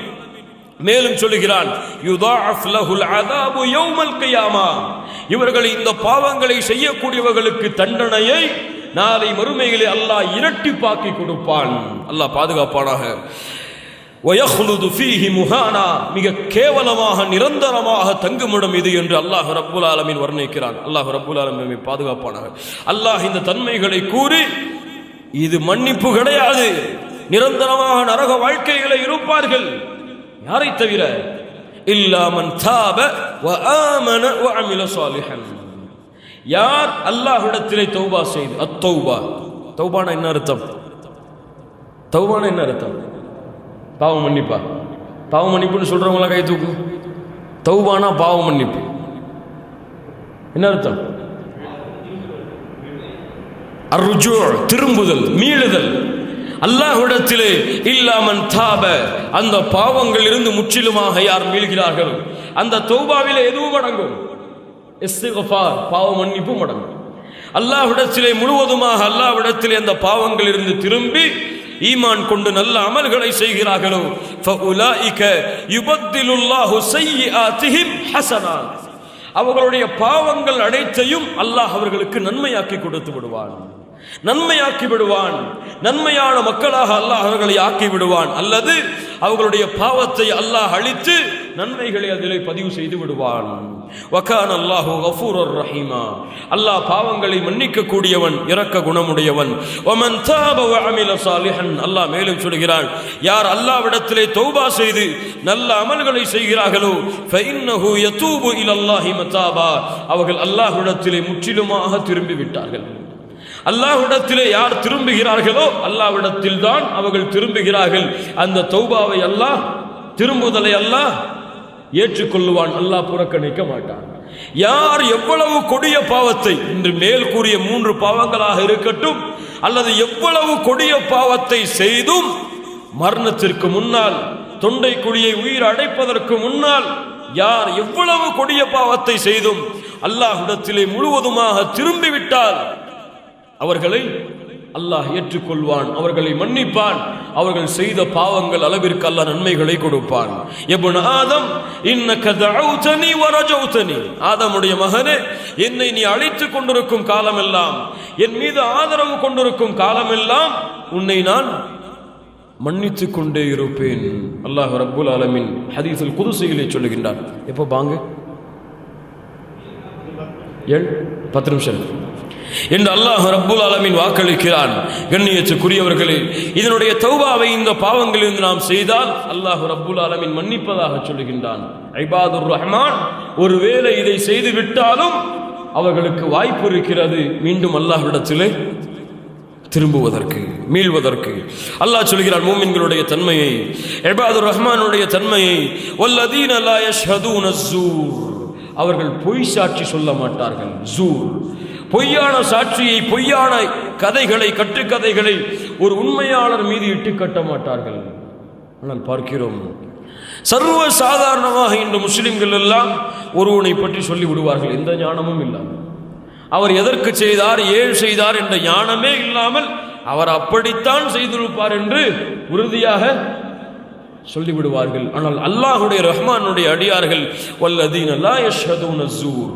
மேலும் சொல்லுகிறான், யுதாஅஃப் லஹுல் அஸாபு யௌமல் கியாமா, இவர்கள் இந்த பாவங்களை செய்யக்கூடியவர்களுக்கு தண்டனையை நாளை மறுமையிலே அல்லாஹ் இரட்டிப்பாக்கி கொடுப்பான். அல்லாஹ் பாதுகாப்பானாக. வயஹ்லுது ஃபீஹி முஹானா, மிக கேவலமாக நிரந்தரமாக தங்குமிடம் இது என்று அல்லாஹ் ரப்புல் ஆலமீன் வர்ணிக்கிறான். அல்லாஹ் ரப்புல் ஆலமீன் பாதுகாப்பானாக. அல்லாஹ் இந்த தன்மைகளை கூறி, இது மன்னிப்பு கிடையாது, நிரந்தரமாக நரக வாழ்க்கைகளை இருப்பார்கள். யாரை தவிர? இல்லா மன் தாப வ ஆமன வ அமில சாலிஹன், யார் அல்லாஹ்விடத்திலே தௌபா செய்து. அத்தௌபா, தௌபானா என்ன அர்த்தம்? தௌபானா என்ன அர்த்தம்? பாவம் மன்னிப்பா? பாவம் மன்னிப்புன்னு சொல்றவங்களா கை தூக்கு. தௌபானா பாவம் மன்னிப்பு என்ன அர்த்தம்? அர்ருஜூ, திரும்புதல், மீளுதல். அல்லாஹ்விடத்திலே இல்லாமன் தாப, அந்த பாவங்கள் இருந்து முற்றிலுமாக யார் மீள்கிறார்கள், அந்த தௌபாவிலே எதுவும் அடங்கும்? இஸ்திக்ஃபார், பாவ மன்னிப்பு அடங்கும். அல்லாஹ்விடத்திலே முழுவதுமாக அல்லாஹ்விடத்திலே அந்த பாவங்கள் இருந்து திரும்பி ஈமான் கொண்டு நல்ல அமல்களை செய்கிறார்களோ, ஃபஉலாயிக யுபத்திலுல்லாஹு ஸய்யிஆத்திஹிம் ஹஸனாத், அவர்களுடைய பாவங்கள் அனைத்தையும் அல்லாஹ் அவர்களுக்கு நன்மையாக்கி கொடுத்து விடுவான், நன்மையாக்கி விடுவான். நன்மையான மக்களாக அல்லாஹ் அவர்களை ஆக்கி விடுவான். அல்லது அவர்களுடைய பாவத்தை அல்லாஹ் அழித்து நன்மைகளை அதிலே பதிவு செய்து விடுவான். வகான அல்லாஹு கஃபூரர் ரஹீமா, அல்லாஹ் பாவங்களை மன்னிக்க கூடியவன், இரக்க குணமுடையவன். வமன் தாப வ அமில சாலிஹன், அல்லாஹ் மேலும் சொல்கிறான், யார் அல்லாஹ்விடத்திலே தௌபா செய்து நல்ல அமல்களை செய்கிறார்களோ, ஃபஇன்னஹு யதூபு இலல்லாஹி மதாபா, அவர்கள் அல்லாஹ்விடத்திலே முற்றிலுமாக திரும்பி விட்டார்கள். அல்லாஹ்விடத்திலே யார் திரும்புகிறார்களோ அல்லாஹ்விடத்தில் தான் அவர்கள் திரும்புகிறார்கள். அந்த தௌபாவை அல்லாஹ், திரும்புதலை அல்லாஹ் ஏற்றுக்கொள்ளுவான், அல்லாஹ் புறக்கணிக்க மாட்டான். யார் எவ்வளவு கொடிய பாவத்தை, இன்று மேல் கூறிய 3 பாவங்களாக இருக்கட்டும் அல்லது எவ்வளவு கொடிய பாவத்தை செய்தும் மரணத்திற்கு முன்னால், தொண்டை குழியை உயிர் அடைப்பதற்கு முன்னால், யார் எவ்வளவு கொடிய பாவத்தை செய்தும் அல்லாஹ்விடத்திலே முழுவதுமாக திரும்பிவிட்டால் அவர்களை அல்லாஹ் ஏற்றுக்கொள்வான், அவர்களை மன்னிப்பான். அவர்கள் செய்த பாவங்கள் அளவிற்கு அல்லாஹ் நன்மைகளை கொடுப்பான். இப்னு ஆதம் இன்னக தஅவுதனி வரஜௌதனி, ஆதமுடைய மகனே, என்னை நீ அழைத்துக் கொண்டிருக்கும் காலமெல்லாம், என் மீது ஆதரவு கொண்டிருக்கும் காலமெல்லாம் உன்னை நான் மன்னித்துக் கொண்டே இருப்பேன். அல்லாஹ் ரப்புல் ஆலமீன் ஹதீஸுல் குதுஸியிலே சொல்லுகின்றான். எப்போ பாங்க 10 நிமிஷம் என்று அல்லாஹ் ரப்புல் ஆலமீன் வாக்களிக்கிறான். கண்ணியத்துக்குரியவர்களே, இதனுடைய தௌபாவை இந்த பாவங்களிலிருந்து நாம் செய்தால் அல்லாஹ் ரப்புல் ஆலமீன் மன்னிப்பதாக சொல்லுகின்றான். இபாதுர் ரஹ்மான் ஒருவேளை இதை செய்து விட்டாலும் அவர்களுக்கு வாய்ப்பு இருக்கிறது மீண்டும் அல்லாஹ்விடத்திலே திரும்புவதற்கு, மீள்வதற்கு. அல்லாஹ் சொல்கிறான் மூமின்களுடைய தன்மையை, இபாதுர் ரஹ்மானுடைய தன்மையை, வல்லதீன லா யஷ்ஹதூன ஸூர், அவர்கள் பொய் சாட்சி சொல்ல மாட்டார்கள். ஸூர், பொய்யான சாட்சியை, பொய்யான கதைகளை, கட்டுக்கதைகளை ஒரு உண்மையாளர் மீது இட்டு கட்ட மாட்டார்கள். ஆனால் பார்க்கிறோம், சர்வ சாதாரணமாக இன்று முஸ்லிம்கள் எல்லாம் ஒருவனை பற்றி சொல்லி விடுவார்கள், எந்த ஞானமும் இல்லாமல். அவர் எதற்கு செய்தார், ஏன் செய்தார் என்ற ஞானமே இல்லாமல் அவர் அப்படித்தான் செய்திருப்பார் என்று உறுதியாக சொல்லிவிடுவார்கள். ஆனால் அல்லாஹ்வுடைய ரஹ்மானுடைய அடியார்கள் வல்லதீன லா யஷ்ஹதூன ஸூர்,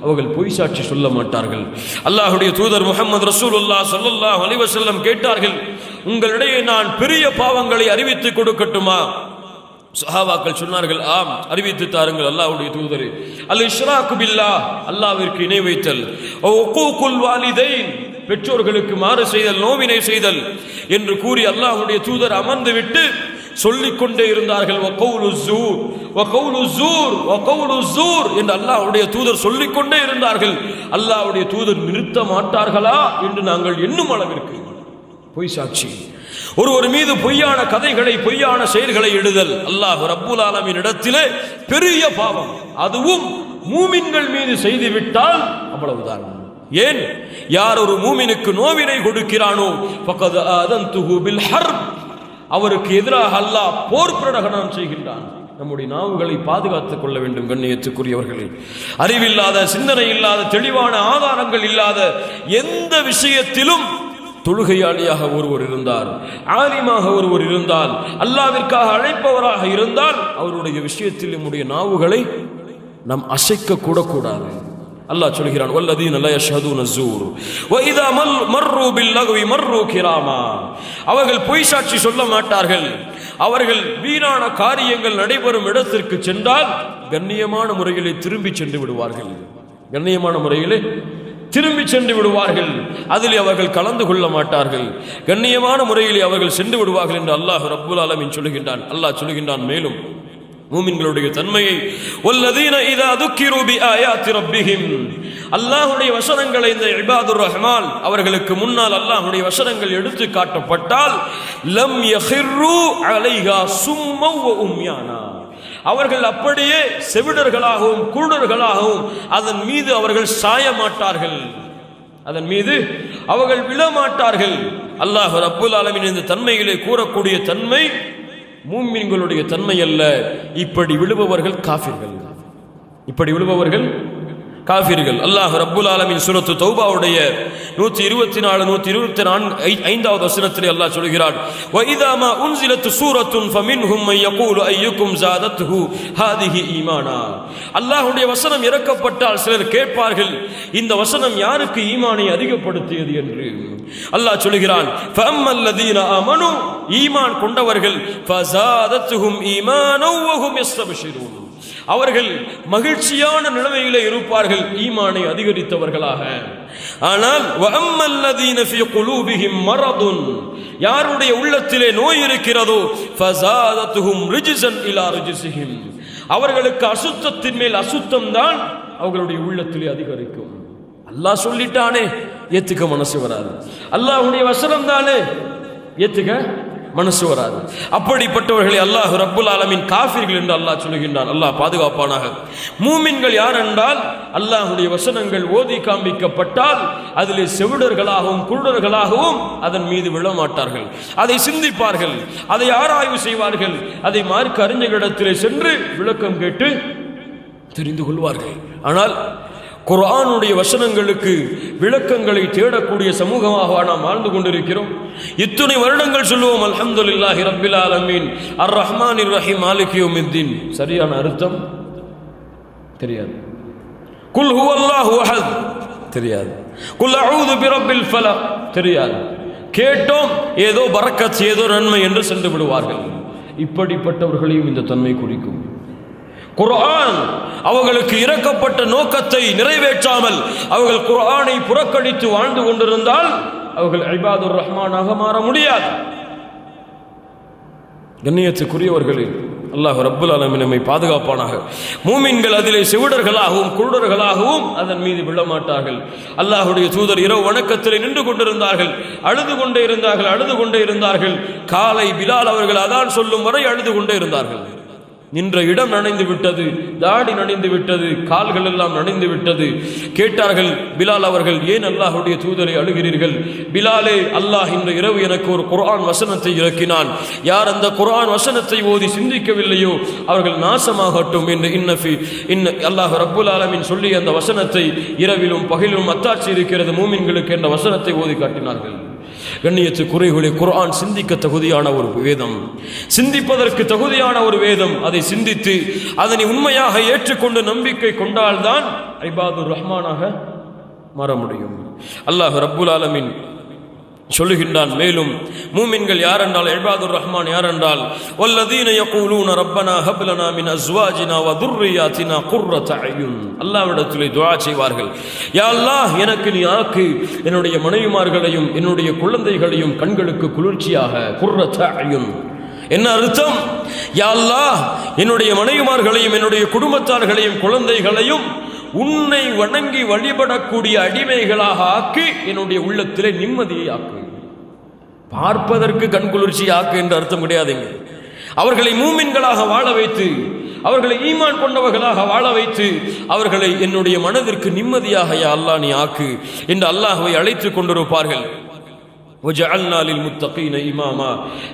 அவர்கள் பொய் சாட்சி சொல்ல மாட்டார்கள். அல்லாஹ்வுடைய தூதர் முஹம்மது ரசூலுல்லாஹ் ஸல்லல்லாஹு அலைஹி வஸல்லம் கேட்டார்கள், உங்களிடையே நான் பெரிய பாவங்களை அறிவித்து கொடுக்கட்டுமா? சஹாபாக்கள் சொன்னார்கள், ஆம், அறிவித்து தாருங்கள் அல்லாஹ்வுடைய தூதரே. அல் இஷ்ராக்கு பில்லாஹ், அல்லாஹ்விற்கு இணை வைத்தல், உக்கூகுல் வாலிதைன், பெற்றோர்களுக்கு மாறு செய்தல், நோவினை செய்தல் என்று கூறி அல்லாஹ்வுடைய தூதர் அமர்ந்து விட்டு சொல்லிக்கொண்டே இருந்தார்கள். வகௌலு ஸூர் வகௌலு ஸூர் வகௌலு ஸூர் என்று அல்லாஹ்வுடைய தூதர் சொல்லிக்கொண்டே இருந்தார்கள். அல்லாஹ்வுடைய தூதர் நிறுத்த மாட்டார்களா என்று நாங்கள் எண்ணும் அளவிற்கு பொய் சாட்சி, ஒருவர் மீது பொய்யான கதைகளை, பொய்யான செயல்களை எழுதல் அல்லாஹ் ரப்புல் ஆலமீன் இடத்திலே பெரிய பாவம். அதுவும் மூமின்கள் மீது செய்துவிட்டால் அவ்வளவுதான். ஏன், யார் ஒரு மூமினுக்கு நோவினை கொடுக்கிறானோ ஃபகத் ஆதன்துஹு பில் ஹர்ப், அவருக்கு எதிராக அல்லாஹ் போர் பிரகடனம் செய்கின்றான். நம்முடைய நாவுகளை பாதுகாத்துக் கொள்ள வேண்டும். கண்ணியத்துக்குரியவர்களே, அறிவில்லாத, சிந்தனை இல்லாத, தெளிவான ஆதாரங்கள் இல்லாத எந்த விஷயத்திலும் தொழுகையாளியாக ஒருவர் இருந்தால், ஆலிமாக ஒருவர் இருந்தால், அல்லாஹ்விற்காக அழைப்பவராக இருந்தால், அவருடைய விஷயத்தில் நம்முடைய நாவுகளை நாம் அசைக்க கூட கூடாது. அல்லாஹ் சொல்கிறான், வல்லதீன லா யஷ்ஹதூன ஸூர் வ இதா மர்ரு பில் லக்வி மர்ரு கிராமா, அவர்கள் பொய் சாட்சி சொல்ல மாட்டார்கள். அவர்கள் வீணான காரியங்கள் நடைபெறும் இடத்திற்கு சென்றால் கண்ணியமான முறையிலே திரும்பி சென்று விடுவார்கள். கண்ணியமான முறையிலே திரும்பி சென்று விடுவார்கள். அதில் அவர்கள் கலந்து கொள்ள மாட்டார்கள். கண்ணியமான முறையிலே அவர்கள் சென்று விடுவார்கள் என்று அல்லாஹ் ரப்புல் ஆலமீன் சொல்லுகின்றான். அல்லாஹ் சொல்லுகின்றான் மேலும் மூமின்களுடைய தன்மையை, வல்லதீன இதா துக்கிரு பிஆயாத்தி ரப்பிஹிம், அல்லாஹ்வுடைய வசனங்களை, இந்த இபாதுர் ரஹ்மான் அவர்களுக்கு முன்னால் அல்லாஹ்வுடைய வசனங்கள் எடுத்து காட்டப்பட்டால் லம் யஹிர்ரு அலைஹா சும்ம வ உம்யானா, அவர்கள் அப்படியே செவிடர்களாகவும் குருடர்களாகவும் அதன் மீது அவர்கள் சாய மாட்டார்கள், அதன் மீது அவர்கள் விழமாட்டார்கள். அல்லாஹ் ரப்புல் ஆலமீன் இந்த தன்மையிலே கூறக்கூடிய தன்மை மூமின்களுடைய தன்மை அல்ல. இப்படி விழுபவர்கள் காஃபிர்கள், இப்படி விழுபவர்கள் காஃபிர்கள். அல்லாஹ் ரப்புல் ஆலமீன் சூரத்து தௌபாவுடைய 124 125வது வசனத்திலே அல்லாஹ் சொல்கிறான், வ இதா மா உன்சிலத் சூரத்துன் ஃபமின்ஹும் மன் யகூலு அய்யுக்கும் ஜாதத்ஹு ஹாதிஹி ஈமானா, அல்லாஹ்வுடைய வசனம் இறக்கப்பட்டால் சிலர் கேட்பார்கள், இந்த வசனம் யாருக்கு ஈமானை அதிகப்படுத்தியது என்று. அல்லாஹ் சொல்கிறான், ஃபஅம்மல்லதீன ஆமனு, ஈமான் கொண்டவர்கள், ஃபஸாதத்ஹும் ஈமானன் வ ஹும் யஸ்தப்ஷிரூன், அவர்கள் மகிழ்ச்சியான நிலைமையிலே இருப்பார்கள், ஈமானை அதிகரித்தவர்களாக. ஆனால் வஅம்மல்லதீன ஃபீ குலூபிஹிம் மரதுன், யாருடைய உள்ளத்திலே நோய் இருக்கிறதோ, ஃபஸாதத்துஹும் ரிஜ்ஸன் இலா ரிஜ்ஸிஹிம், அவர்களுக்கு அசுத்தத்தின் மேல் அசுத்தம் தான் அவர்களுடைய உள்ளத்திலே அதிகரிக்கும். அல்லாஹ் சொல்லிட்டானே, ஏத்துக்க மனசு வராது. அல்லாஹ்வுடைய வசனம் தானே, ஏத்துக்க மனசு வராது. அப்படிப்பட்டவர்களை அல்லாஹ் ரப்புல் ஆலமீன் காஃபிர்கள் என்று அல்லாஹ் சொல்லுகின்றான். அல்லாஹ் பாதுகாப்பானாக. மூமின்கள் யார் என்றால், அல்லாஹ்வுடைய வசனங்கள் ஓதி காண்பிக்கப்பட்டால் அதிலே செவிடர்களாகவும் குருடர்களாகவும் அதன் மீது விழமாட்டார்கள். அதை சிந்திப்பார்கள், அதை ஆராய்வு செய்வார்கள், அதை மார்க்க அறிஞர்களிடத்திலே சென்று விளக்கம் கேட்டு தெரிந்து கொள்வார்கள். ஆனால் குர்ஆனுடைய வசனங்களுக்கு விளக்கங்களை தேடக்கூடிய சமூகமாக நாம் வாழ்ந்து கொண்டிருக்கிறோம். இத்தனை வருடங்கள் சொல்லுவோம் அல்ஹம்துலில்லாஹி ரப்பில் ஆலமீன் அர் ரஹ்மானிர் ரஹீம் மாலிகி யௌமித்தீன். சரியான அர்த்தம் தெரியாது. குல் ஹுவல்லாஹு அஹத் தெரியாது. குல் அஊது பிரப்பில் ஃபலக் தெரியாது. கேட்டோம், ஏதோ பரக்கத், ஏதோ நன்மை என்று சென்று விடுவார்கள். இப்படிப்பட்டவர்களையும் இந்த தன்மை குறிக்கும். குர்ஆன் அவர்களுக்கு இறக்கப்பட்ட நோக்கத்தை நிறைவேற்றாமல் அவர்கள் குர்ஆனை புறக்கணித்து வாழ்ந்து கொண்டிருந்தால் அவர்கள் இபாதுர் ரஹ்மானாக மாற முடியாது. கண்ணியத்துக்குரியவர்களே, அல்லாஹ் ரப்புல் ஆலமீன் நம்மை பாதுகாப்பானாக. மூமின்கள் அதிலே செவிடர்களாகவும் குருடர்களாகவும் அதன் மீது விழமாட்டார்கள். அல்லாஹ்வுடைய தூதர் இரவு வணக்கத்திலே நின்று கொண்டிருந்தார்கள், அழுது கொண்டே இருந்தார்கள். காலை பிலால் அவர்கள் அதான் சொல்லும் வரை அழுது கொண்டே இருந்தார்கள். நின்ற இடம் நனைந்து விட்டது, தாடி நனைந்து விட்டது, கால்கள் எல்லாம் நனைந்து விட்டது. கேட்டார்கள் பிலால் அவர்கள், ஏன் அல்லாஹ்வுடைய தூதரை அழுகிறீர்கள்? பிலாலே, அல்லாஹ் இந்த இரவு எனக்கு ஒரு குர்ஆன் வசனத்தை இறக்கினான். யார் அந்த குர்ஆன் வசனத்தை ஓதி சிந்திக்கவில்லையோ அவர்கள் நாசமாகட்டும் என்று அல்லாஹ் ரப்புல் ஆலமீன் சொல்லி அந்த வசனத்தை இரவிலும் பகலிலும் அத்தாட்சி இருக்கிறது மூமின்களுக்கு என்ற வசனத்தை ஓதி காட்டினார்கள். கண்ணியத்துக்குரியவர்களே, குர்ஆன் சிந்திக்க தகுதியான ஒரு வேதம், சிந்திப்பதற்கு தகுதியான ஒரு வேதம். அதை சிந்தித்து அதனை உண்மையாக ஏற்றுக்கொண்டு நம்பிக்கை கொண்டால்தான் இபாதுர் ரஹ்மானாக மாற முடியும். அல்லாஹ் ரப்புல் ஆலமீன் சொல்லுகின்றான். மேலும் மூமின்கள் யார் என்றால், இபாதுர் ரஹ்மான் யார் என்றால், வல்லதீன யகூலூன ரப்பனா ஹப் லனா மின் அஸ்வாஜினா வ துர்ரியாத்தினா குர்ரத அயுன். அல்லாஹ்விடத்திலே துஆ செய்வார்கள், யா அல்லாஹ், எனக்கு நீ ஆக்கு என்னுடைய மனைவிமார்களையும் என்னுடைய குழந்தைகளையும் கண்களுக்கு குளிர்ச்சியாக. குர்ரத அயுன் என்ன அர்த்தம்? யா அல்லாஹ், என்னுடைய மனைவிமார்களையும் என்னுடைய குடும்பத்தார்களையும் குழந்தைகளையும் உன்னை வணங்கி வழிபடக்கூடிய அடிமைகளாக ஆக்கி என்னுடைய உள்ளத்திலே நிம்மதியை ஆக்கு. பார்ப்பதற்கு கண்குளிர்ச்சி ஆக்கு என்று அர்த்தம் கிடையாதுங்க. அவர்களை மூமின்களாக வாழ வைத்து, அவர்களை ஈமான் கொண்டவர்களாக வாழ வைத்து, அவர்களை என்னுடைய மனதிற்கு நிம்மதியாக யா அல்லாஹ் நீ ஆக்கு என்று அல்லாஹ்வை அழைத்துக் கொண்டிருப்பார்கள். வஜஅல்னா லில் முத்தகீன இமாமா,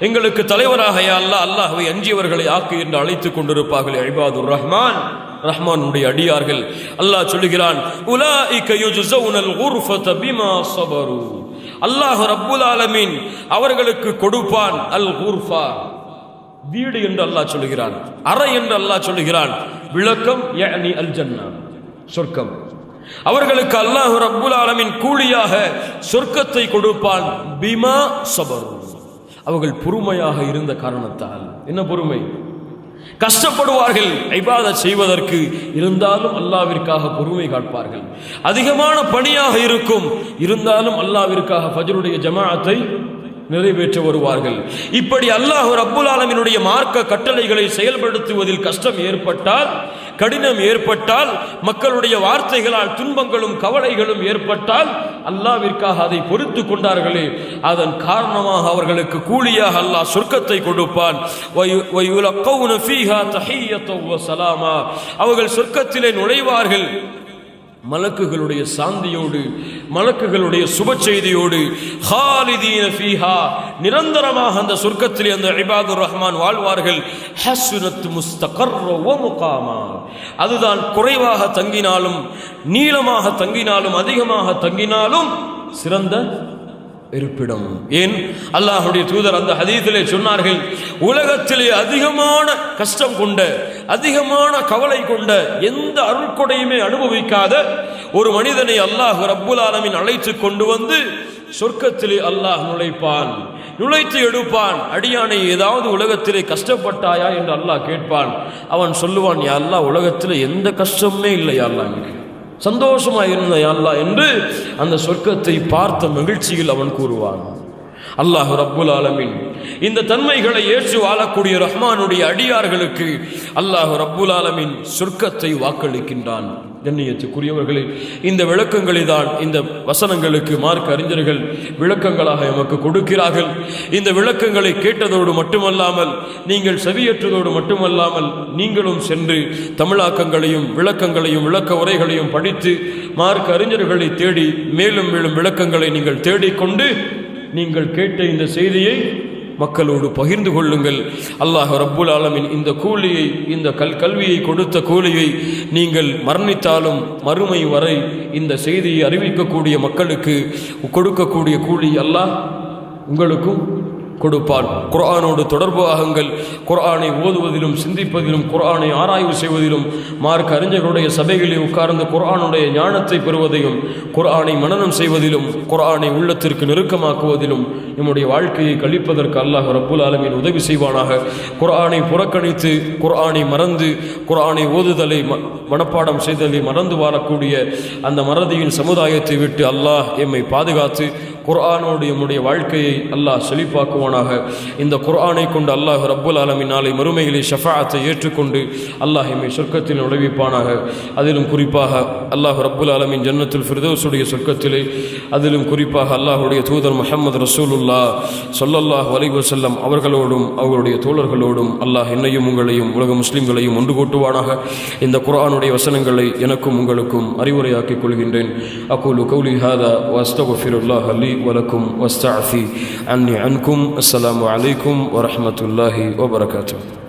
எங்களுக்கு தலைவராக யா அல்லாஹ் அல்லாஹ்வை அஞ்சியவர்களை ஆக்கு என்று அழைத்துக் கொண்டிருப்பார்கள். இபாதுர் ரஹ்மான், ரஹ்மானுடைய அடியார்கள். அல்லாஹ் சொல்லுகிறான், உலாயிக யுஜ்ஸவுனல் குர்ஃபத பிமா ஸபரு. அல்லாஹ் ரப்புல் ஆலமீன் அவர்களுக்கு கொடுப்பான் அல் குர்ஃபா, வீடு என்று அல்லாஹ் சொல்லுகிறான், அறை என்று அல்லாஹ் சொல்லுகிறான். விளக்கம் யஅனி அல் ஜன்னா, சொர்க்கம். அவர்களுக்கு அல்லாஹ் ரப்புல் ஆலமீன் கூலியாக சொர்க்கத்தை கொடுப்பான். பிமா ஸபரு, அவர்கள் பொறுமையாக இருந்த காரணத்தால். என்ன பொறுமை? கஷ்டப்படுவார்கள் இபாதத் செய்வதற்கு, இருந்தாலும் அல்லாஹ்விற்காக பொறுமை காட்பார்கள். அதிகமான பணியாக இருக்கும், இருந்தாலும் அல்லாஹ்விற்காக ஃபஜ்ருடைய ஜமாஅத்தை நிறைவேற்ற வருவார்கள். இப்படி அல்லாஹ் ரப்புல் ஆலமீனுடைய மார்க்க கட்டளைகளை செயல்படுத்துவதில் கஷ்டம் ஏற்பட்டால், கடினம் ஏற்பட்டால், மக்களுடைய வார்த்தைகளால் துன்பங்களும் கவலைகளும் ஏற்பட்டால் அல்லாஹ்விற்காக அதை பொறுத்து கொண்டார்களே, அதன் காரணமாக அவர்களுக்கு கூலியாக அல்லாஹ் சொர்க்கத்தை கொடுப்பான். அவர்கள் சொர்க்கத்திலே நுழைவார்கள் மலக்குகளுடைய சாந்தியோடு, மலக்குகளுடைய சுப செய்தியோடு. ஹாலிதீன ஃபீஹா, நிரந்தரமாக அந்த சொர்க்கத்திலே அந்த இபாதுர் ரஹ்மான் வாழ்வார்கள். ஹஸ்னத் முஸ்தகர்ர வ முகாமா, அதுதான் குறைவாக தங்கினாலும், நீளமாக தங்கினாலும், அதிகமாக தங்கினாலும் சிறந்த இருப்பிடம். ஏன்? அல்லாஹ்வுடைய தூதர் அந்த ஹதீஸிலே சொன்னார்கள், உலகத்திலே அதிகமான கஷ்டம் கொண்ட, அதிகமான கவலை கொண்ட, எந்த அருட்கொடையுமே அனுபவிக்காத ஒரு மனிதனை அல்லாஹ் ரப்புல் ஆலமீன் அழைத்து கொண்டு வந்து சொர்க்கத்திலே அல்லாஹ் நுழைத்து எடுப்பான். அடியானை, ஏதாவது உலகத்திலே கஷ்டப்பட்டாயா என்று அல்லாஹ் கேட்பான். அவன் சொல்லுவான், யா அல்லாஹ், உலகத்திலே எந்த கஷ்டமே இல்லை யா அல்லாஹ், சந்தோஷமா இருந்த யா அல்லாஹ் என்று அந்த சொர்க்கத்தை பார்த்த மகிழ்ச்சியில் அவன் கூறுவான். அல்லாஹ் ரப்புல் ஆலமீன் இந்த தன்மைகளை ஏற்று வாழக்கூடிய ரஹ்மானுடைய அடியார்களுக்கு அல்லாஹ் ரப்புல் ஆலமீன் சொர்க்கத்தை வாக்களிக்கின்றான். கண்ணியத்துக்குரியவர்களே, இந்த விளக்கங்களை தான் இந்த வசனங்களுக்கு மார்க்க அறிஞர்கள் விளக்கங்களாக எமக்கு கொடுக்கிறார்கள். இந்த விளக்கங்களை கேட்டதோடு மட்டுமல்லாமல், நீங்கள் செவியேற்றதோடு மட்டுமல்லாமல், நீங்களும் சென்று தமிழாக்கங்களையும் விளக்கங்களையும் விளக்க உரைகளையும் படித்து மார்க்க அறிஞர்களை தேடி மேலும் மேலும் விளக்கங்களை நீங்கள் தேடிக்கொண்டு நீங்கள் கேட்ட இந்த செய்தியை மக்களோடு பகிர்ந்து கொள்ளுங்கள். அல்லாஹ் ரப்புல் ஆலமீன் இந்த கூலியை, இந்த கல்வியை கொடுத்த கூலியை நீங்கள் மரணித்தாலும் மறுமை வரை இந்த செய்தியை அறிவிக்கக்கூடிய மக்களுக்கு கொடுக்கக்கூடிய கூலி அல்லாஹ் உங்களுக்கும் கொடுப்பான். குர்ஆனோடு தொடர்பு ஆகுங்கள். குர்ஆனை ஓதுவதிலும் சிந்திப்பதிலும் குர்ஆனை ஆராய்வு செய்வதிலும் மார்க்க அறிஞர்களுடைய சபைகளில் உட்கார்ந்து குர்ஆனுடைய ஞானத்தை பெறுவதையும் குர்ஆனை மனனம் செய்வதிலும் குர்ஆனை உள்ளத்திற்கு நெருக்கமாக்குவதிலும் நம்முடைய வாழ்க்கையை கழிப்பதற்கு அல்லாஹ் ரப்புல் ஆலமீன் உதவி செய்வானாக. குர்ஆனை புறக்கணித்து குர்ஆனை மறந்து குர்ஆனை ஓதுதலை மனப்பாடம் செய்தலை மறந்து வாழக்கூடிய அந்த மறதியின் சமுதாயத்தை விட்டு அல்லாஹ் எம்மை பாதுகாத்து குர்ஆனோடு நம்முடைய வாழ்க்கையை அல்லாஹ் செழிப்பாக்குவானாக. இந்த குர்ஆனை கொண்டு அல்லாஹ் ரப்புல் ஆலமீன் நாளை மறுமையிலே ஷஃபாஅத்தை ஏற்றுக்கொண்டு அல்லாஹ் எம்மை சொர்க்கத்தில் நுழைவிப்பானாக. அதிலும் குறிப்பாக அல்லாஹ் ரப்புல் ஆலமீன் ஜன்னத்துல் ஃபிர்தௌஸுடைய சொர்க்கத்திலே, அதிலும் குறிப்பாக அல்லாஹ்வுடைய தூதர் முஹம்மது ரசூலுல்லாஹ் ஸல்லல்லாஹு அலைஹி வஸல்லம் அவர்களோடும் அவர்களுடைய தோழர்களோடும் அல்லாஹ் என்னையும் உங்களையும் உலக முஸ்லிம்களையும் ஒன்று கூட்டுவானாக. இந்த குர்ஆனுடைய வசனங்களை எனக்கும் உங்களுக்கும் அறிவுரையாக்கிக் கொள்கின்றேன். அகூலு கௌலி ஹாதா வ அஸ்தக்ஃபிருல்லாஹ் லி வலக்கும் வஸ்தஅஃபி அன்னி அன்கும். அஸ்ஸலாமு அலைக்கும் வரஹ்மத்துல்லாஹி வபரகாத்துஹு.